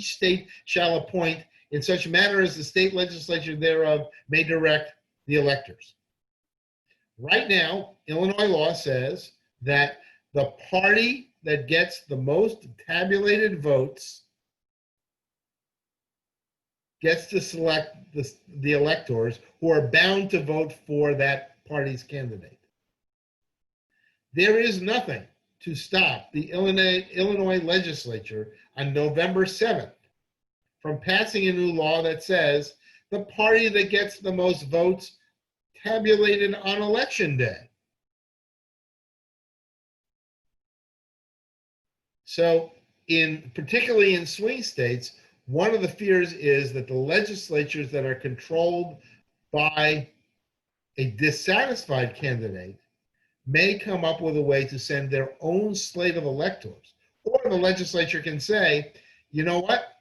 state shall appoint in such manner as the state legislature thereof may direct the electors. Right now, Illinois law says that the party that gets the most tabulated votes gets to select the electors who are bound to vote for that party's candidate. There is nothing to stop the Illinois legislature on November 7th from passing a new law that says the party that gets the most votes tabulated on election day. So particularly in swing states, one of the fears is that the legislatures that are controlled by a dissatisfied candidate may come up with a way to send their own slate of electors Or the legislature can say, you know what?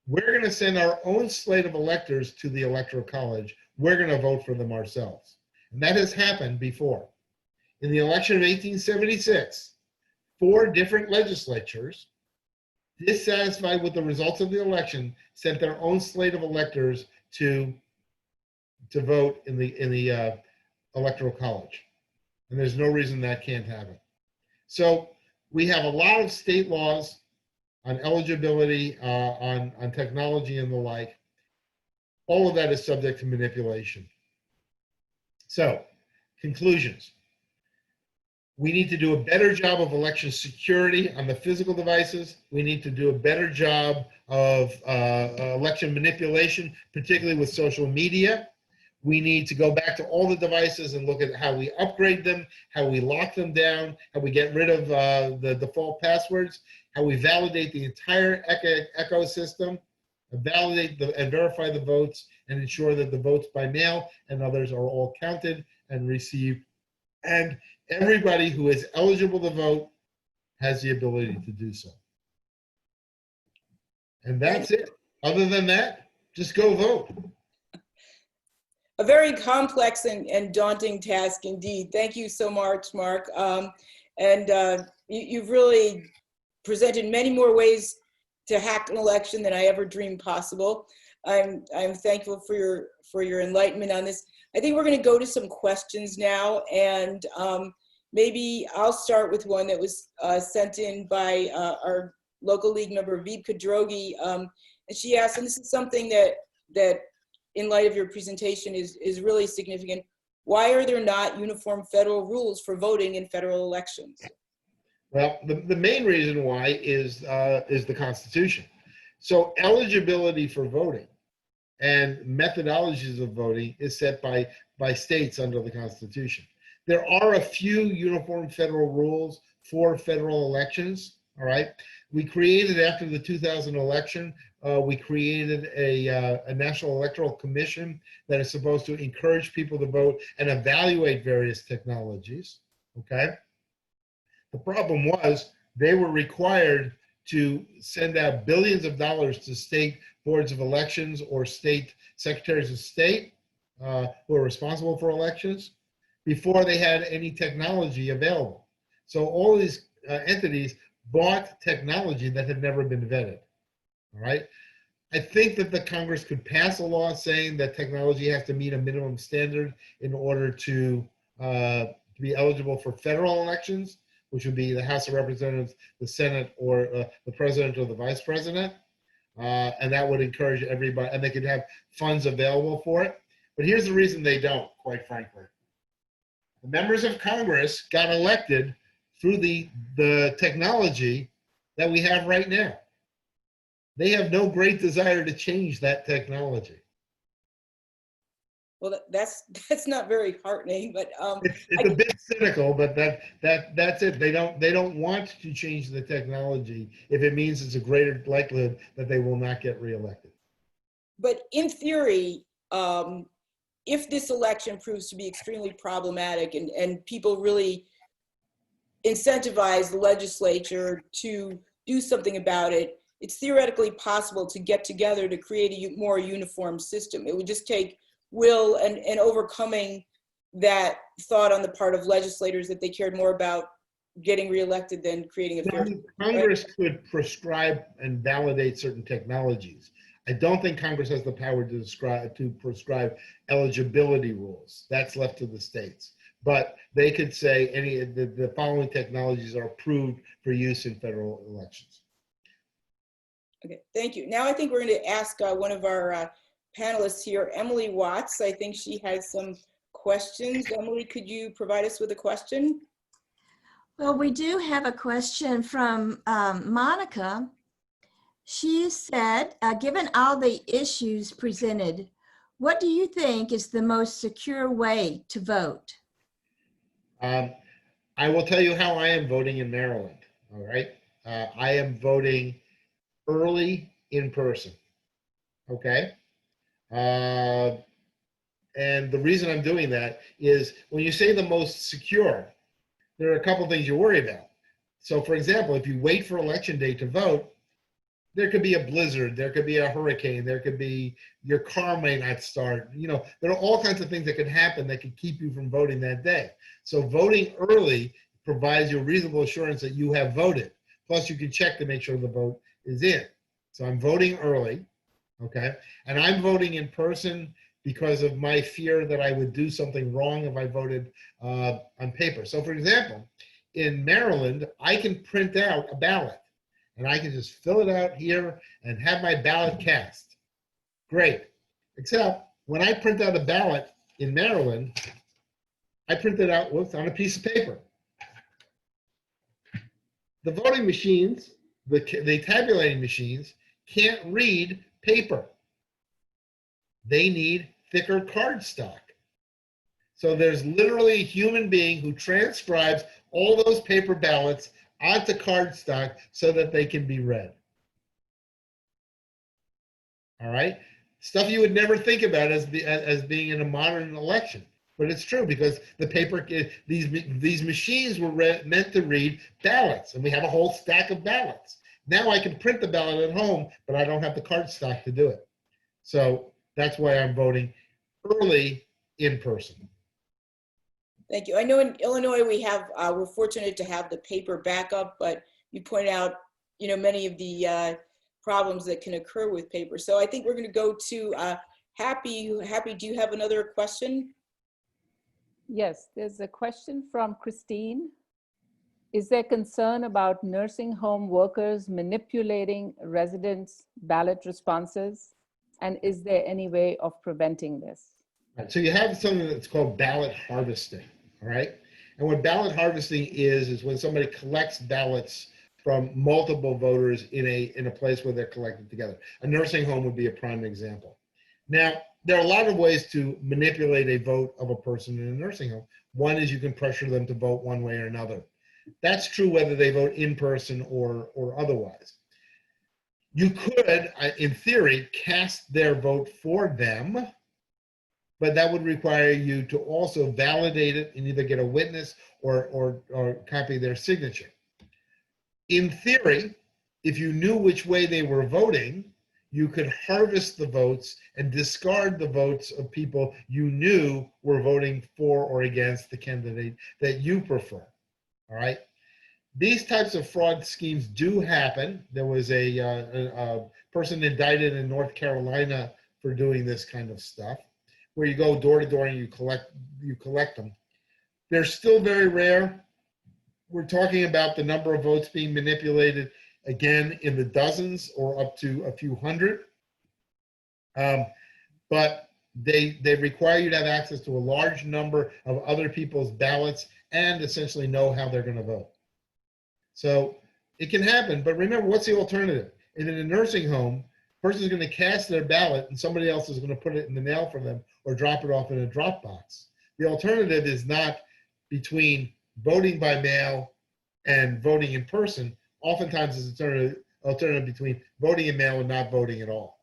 We're going to send our own slate of electors to the Electoral College. We're going to vote for them ourselves. And that has happened before. In the election of 1876, 4 different legislatures, dissatisfied with the results of the election, sent their own slate of electors to vote in the Electoral College. And there's no reason that can't happen. So we have a lot of state laws on eligibility, on technology and the like. All of that is subject to manipulation. So, conclusions. We need to do a better job of election security on the physical devices. We need to do a better job of election manipulation, particularly with social media. We need to go back to all the devices and look at how we upgrade them, how we lock them down, how we get rid of the default passwords, how we validate the entire ecosystem, validate and verify the votes, and ensure that the votes by mail and others are all counted and received. And everybody who is eligible to vote has the ability to do so. And that's it. Other than that, just go vote. A very complex and daunting task indeed. Thank you so much, Mark. You've really presented many more ways to hack an election than I ever dreamed possible. I'm thankful for your enlightenment on this. I think we're going to go to some questions now, and maybe I'll start with one that was sent in by our local league member, Vibka Drogi, and she asked, and this is something that in light of your presentation is really significant. Why are there not uniform federal rules for voting in federal elections? Well, the main reason why is the Constitution. So eligibility for voting and methodologies of voting is set by states under the Constitution. There are a few uniform federal rules for federal elections, all right? We created, after the 2000 election, we created a National Electoral Commission that is supposed to encourage people to vote and evaluate various technologies, okay? The problem was they were required to send out billions of dollars to state boards of elections or state secretaries of state who are responsible for elections before they had any technology available. So all these entities bought technology that had never been vetted, all right? I think that the Congress could pass a law saying that technology has to meet a minimum standard in order to be eligible for federal elections, which would be the House of Representatives, the Senate, or the president or the vice president. And that would encourage everybody, and they could have funds available for it. But here's the reason they don't, quite frankly. The members of Congress got elected through the technology that we have right now. They have no great desire to change that technology. Well, that's not very heartening, but it's a bit cynical, but that's it. They don't want to change the technology if it means it's a greater likelihood that they will not get reelected. But in theory, if this election proves to be extremely problematic and people really incentivize the legislature to do something about it, it's theoretically possible to get together to create a more uniform system. It would just take will and overcoming that thought on the part of legislators that they cared more about getting reelected than creating a fair. Congress could prescribe and validate certain technologies. I don't think Congress has the power to prescribe eligibility rules. That's left to the states. But they could say the following technologies are approved for use in federal elections. Okay, thank you. Now I think we're going to ask one of our panelists here, Emily Watts. I think she has some questions. Emily, could you provide us with a question? Well, we do have a question from Monica. She said, given all the issues presented, what do you think is the most secure way to vote? I will tell you how I am voting in Maryland, all right? I am voting early in person, okay? And the reason I'm doing that is when you say the most secure, there are a couple things you worry about. So for example, if you wait for election day to vote, there could be a blizzard, there could be a hurricane, there could be, your car may not start. You know, there are all kinds of things that could happen that could keep you from voting that day. So voting early provides you a reasonable assurance that you have voted. Plus you can check to make sure the vote is in. So I'm voting early, okay? And I'm voting in person because of my fear that I would do something wrong if I voted on paper. So for example, in Maryland, I can print out a ballot and I can just fill it out here and have my ballot cast. Great. Except when I print out a ballot in Maryland, I print it out on a piece of paper. The voting machines, the tabulating machines, can't read paper. They need thicker cardstock. So there's literally a human being who transcribes all those paper ballots onto cardstock so that they can be read. All right? Stuff you would never think about as being in a modern election. But it's true because the paper, these machines were meant to read ballots, and we have a whole stack of ballots. Now I can print the ballot at home, but I don't have the cardstock to do it. So that's why I'm voting early in person. Thank you. I know in Illinois we have, we're fortunate to have the paper backup, but you point out, you know, many of the problems that can occur with paper. So I think we're going to go to Happy. Happy, do you have another question? Yes, there's a question from Christine. Is there concern about nursing home workers manipulating residents' ballot responses? And is there any way of preventing this? Right, so you have something that's called ballot harvesting, all right? And what ballot harvesting is when somebody collects ballots from multiple voters in a place where they're collected together. A nursing home would be a prime example. Now, there are a lot of ways to manipulate a vote of a person in a nursing home. One is you can pressure them to vote one way or another. That's true whether they vote in person or otherwise. You could, in theory, cast their vote for them, but that would require you to also validate it and either get a witness or copy their signature. In theory, if you knew which way they were voting, you could harvest the votes and discard the votes of people you knew were voting for or against the candidate that you prefer, all right? These types of fraud schemes do happen. There was a person indicted in North Carolina for doing this kind of stuff, where you go door to door and you collect them. They're still very rare. We're talking about the number of votes being manipulated, again, in the dozens or up to a few hundred. But they require you to have access to a large number of other people's ballots and essentially know how they're going to vote. So it can happen, but remember, what's the alternative? In a nursing home, a person is going to cast their ballot and somebody else is going to put it in the mail for them or drop it off in a drop box. The alternative is not between voting by mail and voting in person. Oftentimes it's an alternative between voting in mail and not voting at all.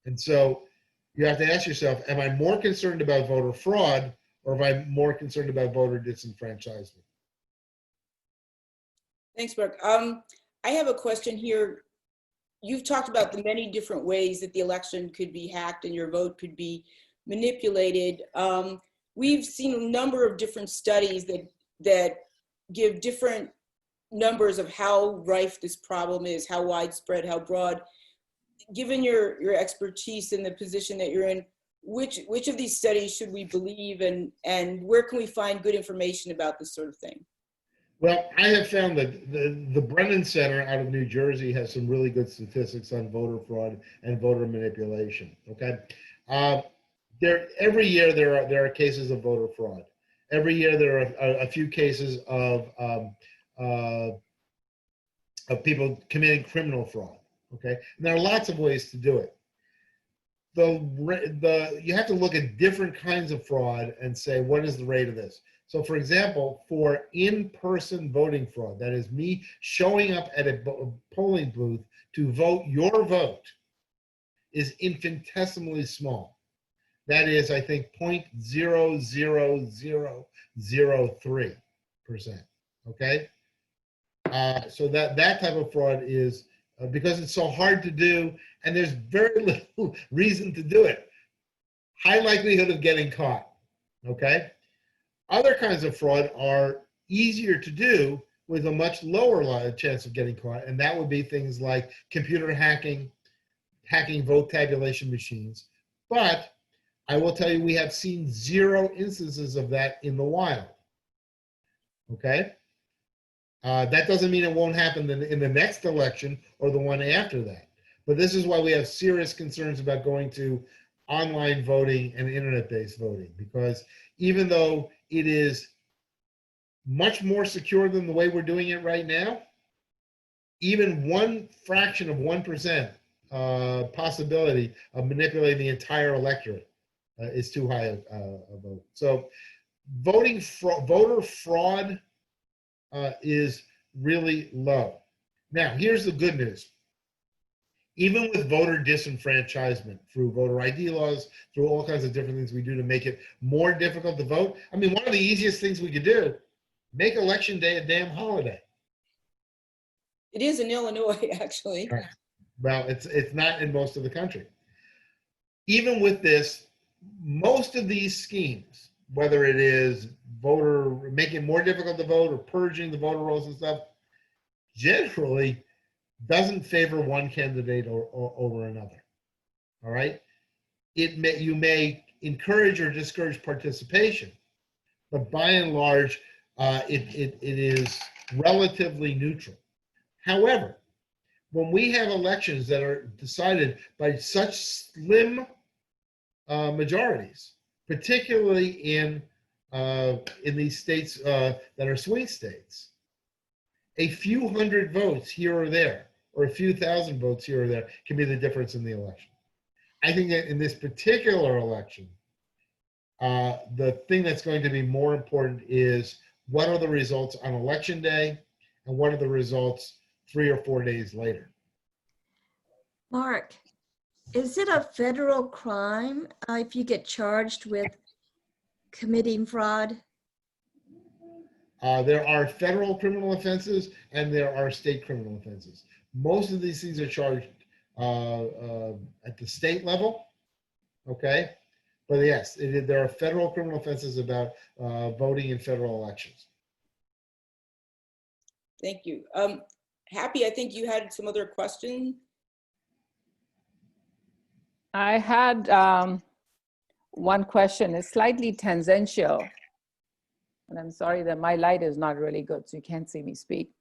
And so you have to ask yourself, am I more concerned about voter fraud or am I more concerned about voter disenfranchisement? Thanks, Mark. I have a question here. You've talked about the many different ways that the election could be hacked and your vote could be manipulated. We've seen a number of different studies that give different numbers of how rife this problem is, how widespread, how broad. Given your expertise in the position that you're in, which of these studies should we believe, and where can we find good information about this sort of thing? Well, I have found that the Brennan Center out of New Jersey has some really good statistics on voter fraud and voter manipulation. Okay, every year there are cases of voter fraud. Every year there are a few cases of people committing criminal fraud. Okay, and there are lots of ways to do it. You have to look at different kinds of fraud and say, what is the rate of this? So for example, for in-person voting fraud, that is me showing up at a polling booth to vote your vote, is infinitesimally small. That is, I think, 0.00003%, okay? So that type of fraud is because it's so hard to do and there's very little reason to do it. High likelihood of getting caught, okay? Other kinds of fraud are easier to do with a much lower chance of getting caught, and that would be things like computer hacking, hacking vote tabulation machines. But I will tell you, we have seen 0 instances of that in the wild, okay? That doesn't mean it won't happen in the next election or the one after that. But this is why we have serious concerns about going to online voting and internet-based voting, because even though it is much more secure than the way we're doing it right now, even one fraction of 1% possibility of manipulating the entire electorate is too high a vote. So voter fraud is really low. Now, here's the good news. Even with voter disenfranchisement through voter ID laws, through all kinds of different things we do to make it more difficult to vote. I mean, one of the easiest things we could do, make Election Day a damn holiday. It is in Illinois, actually. Right. Well, it's not in most of the country. Even with this, most of these schemes, whether it is making it more difficult to vote or purging the voter rolls and stuff, generally doesn't favor one candidate over another. All right, you may encourage or discourage participation, but by and large, it is relatively neutral. However, when we have elections that are decided by such slim majorities, particularly in these states that are swing states, a few hundred votes here or there, or a few thousand votes here or there, can be the difference in the election. I think that in this particular election, the thing that's going to be more important is what are the results on Election Day and what are the results 3 or 4 days later. Mark, is it a federal crime if you get charged with committing fraud? There are federal criminal offenses and there are state criminal offenses. Most of these things are charged at the state level, okay? But yes, there are federal criminal offenses about voting in federal elections. Thank you. Happy, I think you had some other question. I had one question. It's slightly tangential. And I'm sorry that my light is not really good, so you can't see me speak.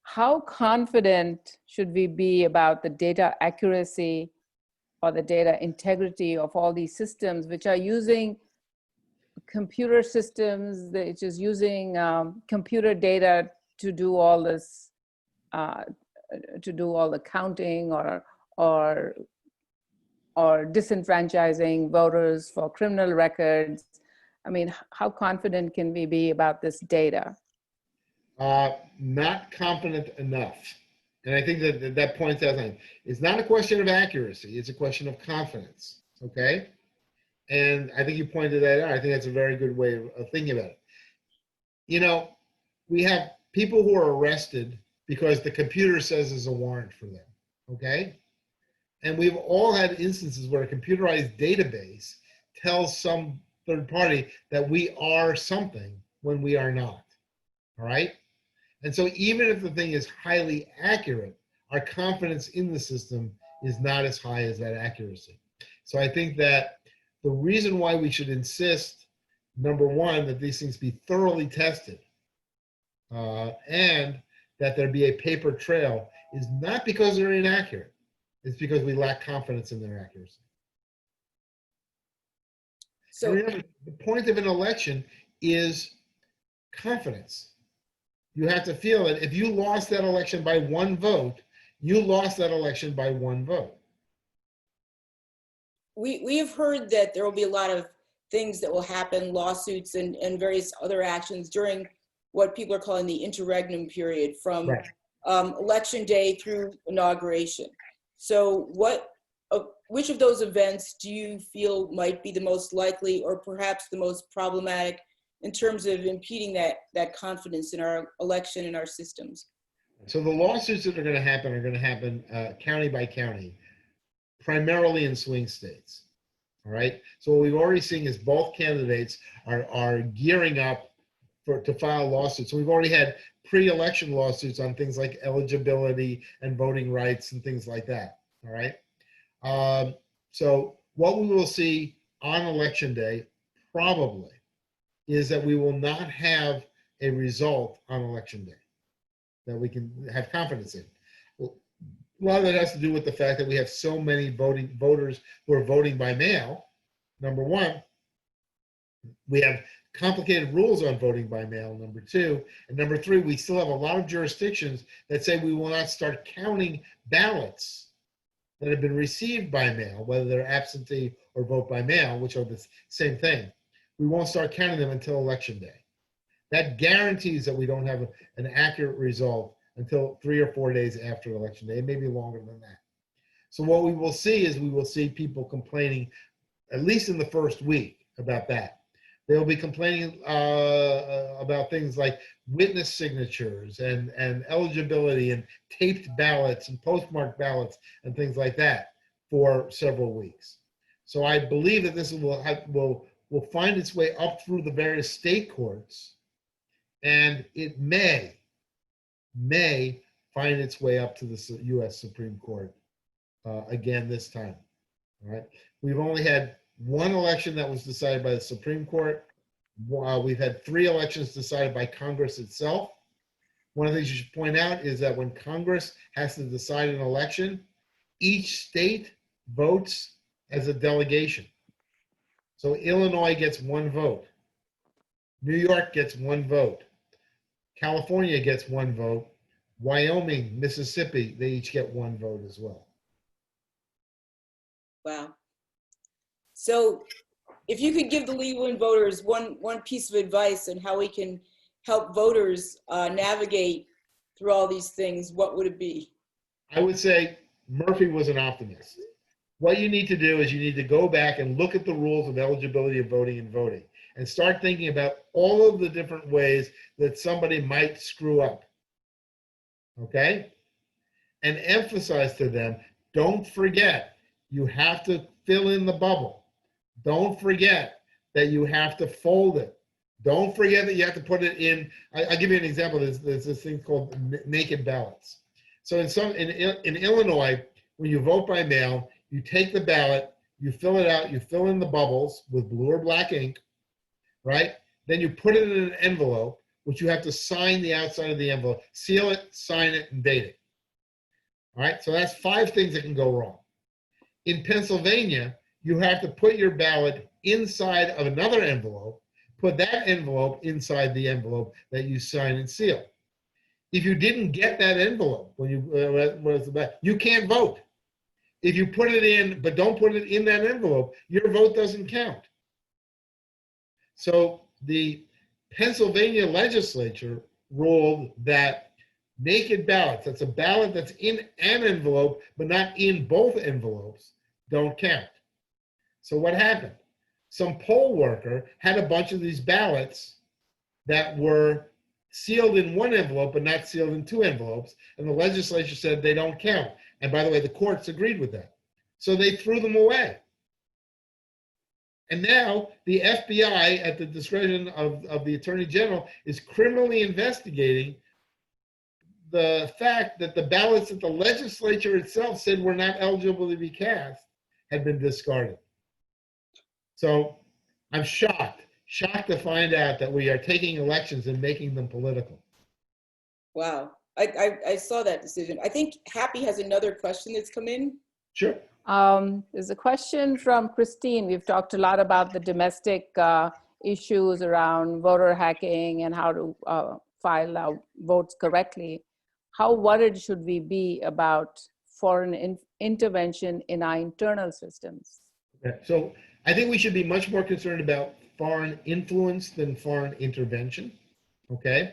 How confident should we be about the data accuracy or the data integrity of all these systems which are using computer systems, which is using computer data to do all this, to do all the counting or disenfranchising voters for criminal records? I mean, how confident can we be about this data? Not confident enough. And I think that points out something. It's not a question of accuracy, it's a question of confidence, okay? And I think you pointed that out. I think that's a very good way of thinking about it. You know, we have people who are arrested because the computer says there's a warrant for them, okay? And we've all had instances where a computerized database tells some third party that we are something when we are not, all right? And so even if the thing is highly accurate, our confidence in the system is not as high as that accuracy. So I think that the reason why we should insist, number one, that these things be thoroughly tested and that there be a paper trail is not because they're inaccurate. It's because we lack confidence in their accuracy. So remember, the point of an election is confidence. You have to feel it. If you lost that election by 1 vote, you lost that election by 1 vote. We have heard that there will be a lot of things that will happen, lawsuits and various other actions during what people are calling the interregnum period from right. Election day through inauguration. So which of those events do you feel might be the most likely or perhaps the most problematic in terms of impeding that confidence in our election and our systems? So the lawsuits that are going to happen county by county, primarily in swing states. All right. So what we've already seen is both candidates are gearing up to file lawsuits. So we've already had pre-election lawsuits on things like eligibility and voting rights and things like that. All right. So what we will see on election day probably is that we will not have a result on election day that we can have confidence in. Well, a lot of that has to do with the fact that we have so many voters who are voting by mail. Number one, we have complicated rules on voting by mail, number two. And number three, we still have a lot of jurisdictions that say we will not start counting ballots that have been received by mail, whether they're absentee or vote by mail, which are the same thing. We won't start counting them until election day. That guarantees that we don't have an accurate result until 3 or 4 days after election day. It may be longer than that. So what we will see is we will see people complaining, at least in the first week, about that. They'll be complaining about things like witness signatures and eligibility and taped ballots and postmarked ballots and things like that for several weeks. So I believe that this will find its way up through the various state courts, and it may find its way up to the U.S. Supreme Court again this time. All right, we've only had one election that was decided by the Supreme Court. We've had 3 elections decided by Congress itself. One of the things you should point out is that when Congress has to decide an election, each state votes as a delegation. So Illinois gets 1 vote. New York gets 1 vote. California gets 1 vote. Wyoming, Mississippi, they each get 1 vote as well. Wow. So if you could give the League of Women Voters one piece of advice on how we can help voters navigate through all these things, what would it be? I would say Murphy was an optimist. What you need to do is you need to go back and look at the rules of eligibility of voting and start thinking about all of the different ways that somebody might screw up. Okay? And emphasize to them, don't forget, you have to fill in the bubble. Don't forget that you have to fold it. Don't forget that you have to put it in. I'll give you an example. There's this thing called naked ballots. So in Illinois, when you vote by mail, you take the ballot, you fill it out, you fill in the bubbles with blue or black ink, right? Then you put it in an envelope, which you have to sign the outside of the envelope, seal it, sign it, and date it. All right, so that's 5 things that can go wrong. In Pennsylvania, you have to put your ballot inside of another envelope, put that envelope inside the envelope that you sign and seal. If you didn't get that envelope when you can't vote. If you put it in, but don't put it in that envelope, your vote doesn't count. So the Pennsylvania legislature ruled that naked ballots, that's a ballot that's in an envelope, but not in both envelopes, don't count. So what happened? Some poll worker had a bunch of these ballots that were sealed in 1 envelope, but not sealed in 2 envelopes. And the legislature said they don't count. And by the way, the courts agreed with that. So they threw them away. And now the FBI, at the discretion of the Attorney General, is criminally investigating the fact that the ballots that the legislature itself said were not eligible to be cast had been discarded. So I'm shocked to find out that we are taking elections and making them political. Wow. I saw that decision. I think Happy has another question that's come in. Sure. There's a question from Christine. We've talked a lot about the domestic issues around voter hacking and how to file our votes correctly. How worried should we be about foreign intervention in our internal systems? Okay. So I think we should be much more concerned about foreign influence than foreign intervention, okay?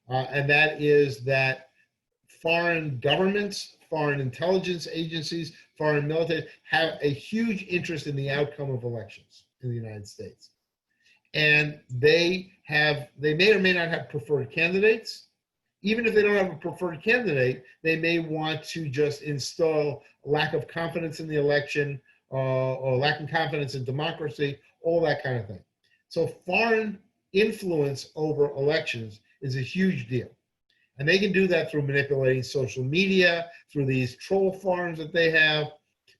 And that is that foreign governments, foreign intelligence agencies, foreign military have a huge interest in the outcome of elections in the United States. and they may or may not have preferred candidates. Even if they don't have a preferred candidate, they may want to just install lack of confidence in the election or lack of confidence in democracy, all that kind of thing. So foreign influence over elections is a huge deal. And they can do that through manipulating social media, through these troll farms that they have,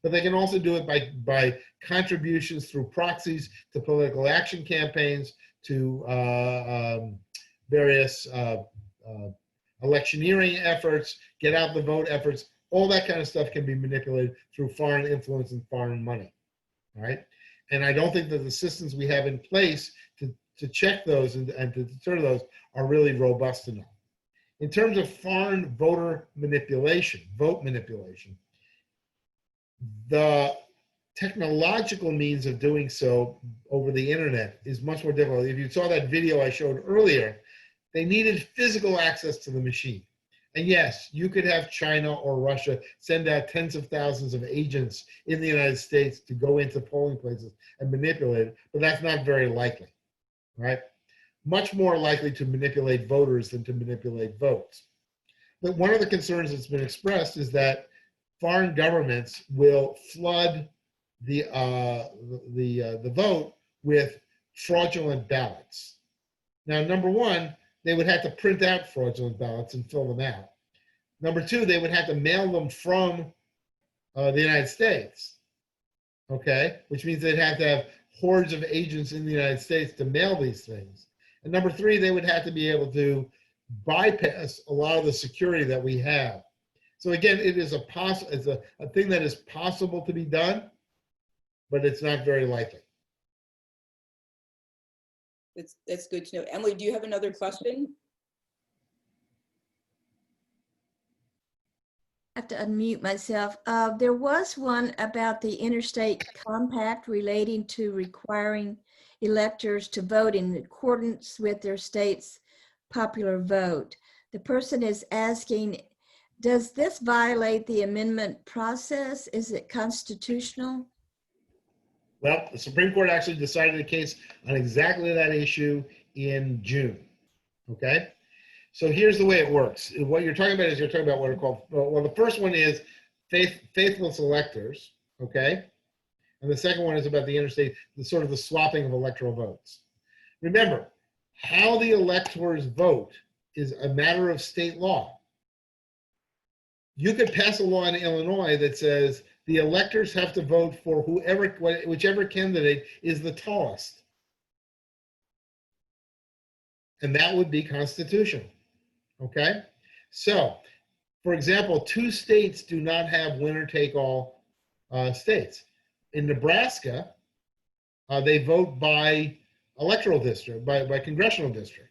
but they can also do it by contributions through proxies to political action campaigns, to various electioneering efforts, get out the vote efforts. All that kind of stuff can be manipulated through foreign influence and foreign money, all right? And I don't think that the systems we have in place to check those and to deter those are really robust enough. In terms of foreign voter manipulation, vote manipulation, the technological means of doing so over the internet is much more difficult. If you saw that video I showed earlier, they needed physical access to the machine. And yes, you could have China or Russia send out tens of thousands of agents in the United States to go into polling places and manipulate it, but that's not very likely, right? Much more likely to manipulate voters than to manipulate votes. But one of the concerns that's been expressed is that foreign governments will flood the vote with fraudulent ballots. Now, number one, they would have to print out fraudulent ballots and fill them out. Number two, they would have to mail them from the United States, okay? Which means they'd have to have hordes of agents in the United States to mail these things. And number three, they would have to be able to bypass a lot of the security that we have. So again, it is it's a thing that is possible to be done, but it's not very likely. That's good to know. Emily, do you have another question? I have to unmute myself. There was one about the interstate compact relating to requiring electors to vote in accordance with their state's popular vote. The person is asking, does this violate the amendment process? Is it constitutional? Well, the Supreme Court actually decided a case on exactly that issue in June, okay? So here's the way it works. What you're talking about is you're talking about what are called, well, the first one is faithless electors, okay? And the second one is about the interstate, the sort of the swapping of electoral votes. Remember, how the electors vote is a matter of state law. You could pass a law in Illinois that says the electors have to vote for whichever candidate is the tallest. And that would be constitutional, okay? So, for example, 2 states do not have winner-take-all states. In Nebraska, they vote by electoral district, by congressional district.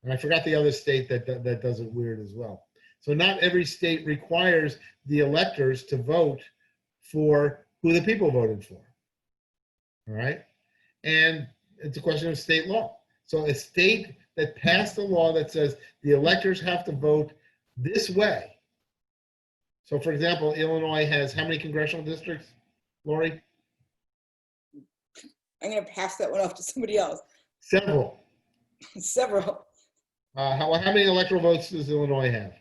And I forgot the other state that does it weird as well. So not every state requires the electors to vote for who the people voted for, all right? And it's a question of state law. So a state that passed a law that says the electors have to vote this way. So for example, Illinois has how many congressional districts, Lori? I'm going to pass that one off to somebody else. Several. Several. How many electoral votes does Illinois have?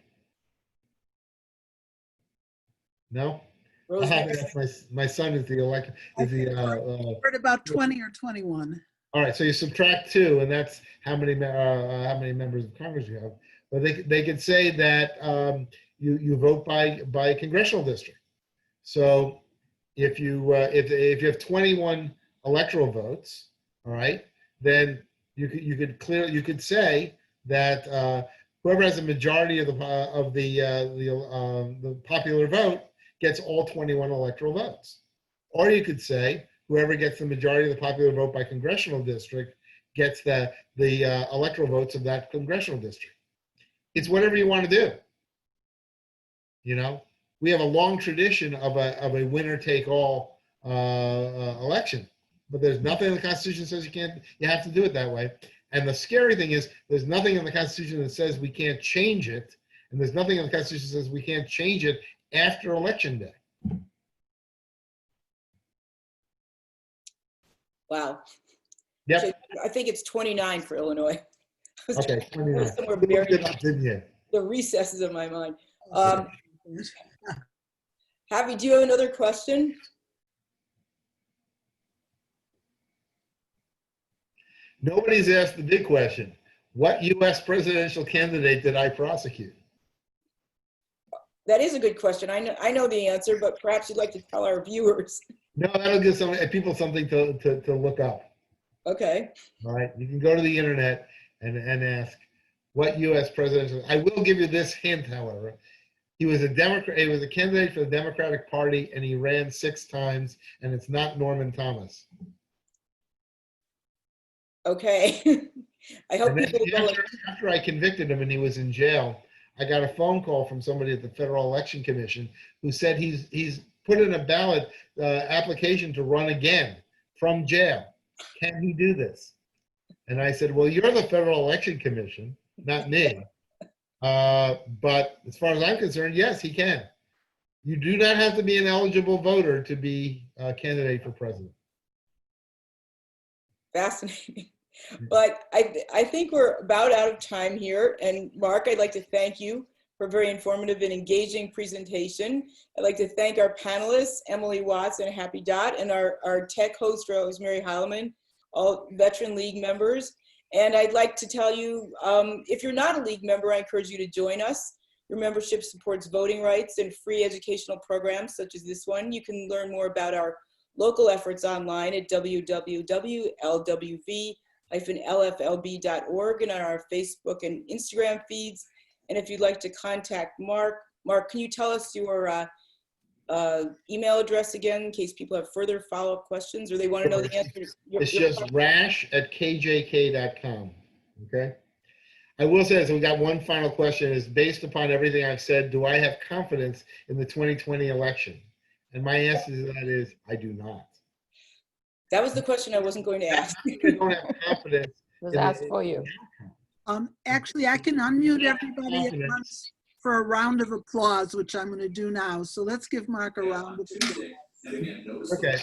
No? My son is the heard about 20 or 21. All right, so you subtract 2, and that's how many members of Congress you have. But they could say that you vote by congressional district. So if you have 21 electoral votes, all right, then you could say that whoever has a majority of the popular vote gets all 21 electoral votes. Or you could say whoever gets the majority of the popular vote by congressional district gets the electoral votes of that congressional district. It's whatever you want to do. You know, we have a long tradition of a winner-take-all election, but there's nothing in the Constitution that says you have to do it that way. And the scary thing is there's nothing in the Constitution that says we can't change it, and there's nothing in the Constitution that says we can't change it after Election Day. Wow. Yep. I think it's 29 for Illinois. Okay. 29. Somewhere You buried looked it up, didn't you? the recesses of my mind. Javi, do you have another question? Nobody's asked the big question. What U.S. presidential candidate did I prosecute? That is a good question. I know the answer, but perhaps you'd like to tell our viewers. No, that'll give people something to look up. Okay. All right. You can go to the internet and ask what U.S. presidential. I will give you this hint, however. He was a Democrat. He was a candidate for the Democratic Party, and he ran 6 times. And it's not Norman Thomas. Okay. I hope people will. After I convicted him and he was in jail, I got a phone call from somebody at the Federal Election Commission who said he's put in a ballot application to run again from jail. Can he do this? And I said, well, you're the Federal Election Commission, not me. But as far as I'm concerned, yes, he can. You do not have to be an eligible voter to be a candidate for president. Fascinating. But I think we're about out of time here. And Mark, I'd like to thank you for a very informative and engaging presentation. I'd like to thank our panelists, Emily Watts and Happy Dot, and our tech host, Rosemary Heileman, all Veteran League members. And I'd like to tell you, if you're not a League member, I encourage you to join us. Your membership supports voting rights and free educational programs such as this one. You can learn more about our local efforts online at www.LWV-LFLB.org and on our Facebook and Instagram feeds. And if you'd like to contact Mark, can you tell us your email address again in case people have further follow-up questions or they want to know the answer? It's just rash@kjk.com. Okay. I will say this, we got one final question, is based upon everything I've said, do I have confidence in the 2020 election? And my answer to that is, I do not. That was the question I wasn't going to ask. I don't have confidence. It was asked for you. Actually, I can unmute everybody at once for a round of applause, which I'm going to do now. So let's give Mark a round of applause. Okay.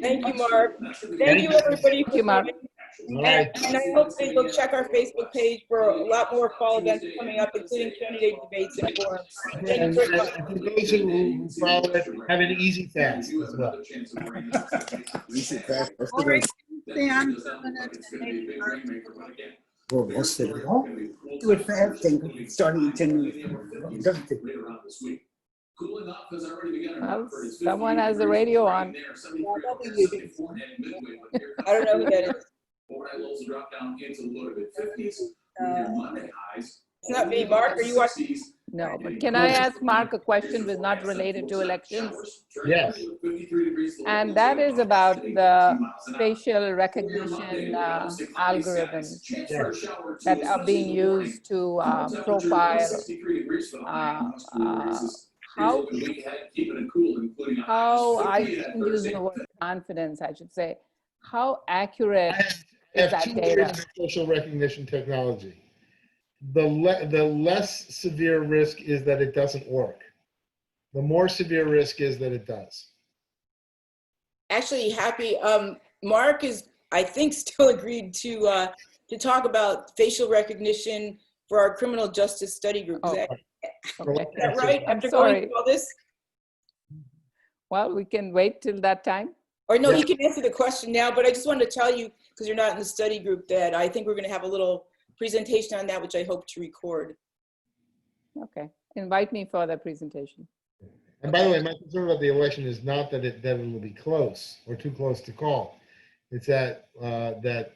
Thank you, Mark. Thank you, everybody. Thank you, Mark. Right. And I hope that you'll check our Facebook page for a lot more fall events coming up, including candidate debates and forums. Thank you very much. And for those who follow it, have an easy fast as well. Easy fast. All right, stay on for a minute and maybe Mark. Well, most of it all. Do it fasting, starting in 10 minutes. Doesn't take Well, someone has the radio on. I don't know who that is. It's not me. Mark, are you watching? No, but can I ask Mark a question that's not related to elections? Yes. And that is about the facial recognition algorithms that are being used to profile how I shouldn't use the word confidence, I should say. How accurate is that data? Facial recognition technology. The less severe risk is that it doesn't work. The more severe risk is that it does. Actually, Happy, Mark is, I think, still agreed to talk about facial recognition for our criminal justice study group. Is that right? After going through all this? Well, we can wait till that time. Or no, he can answer the question now, but I just wanted to tell you, because you're not in the study group, that I think we're going to have a little presentation on that, which I hope to record. Okay, invite me for the presentation. And by the way, my concern about the election is not that it will be close or too close to call. It's that that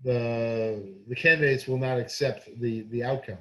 the candidates will not accept the outcome.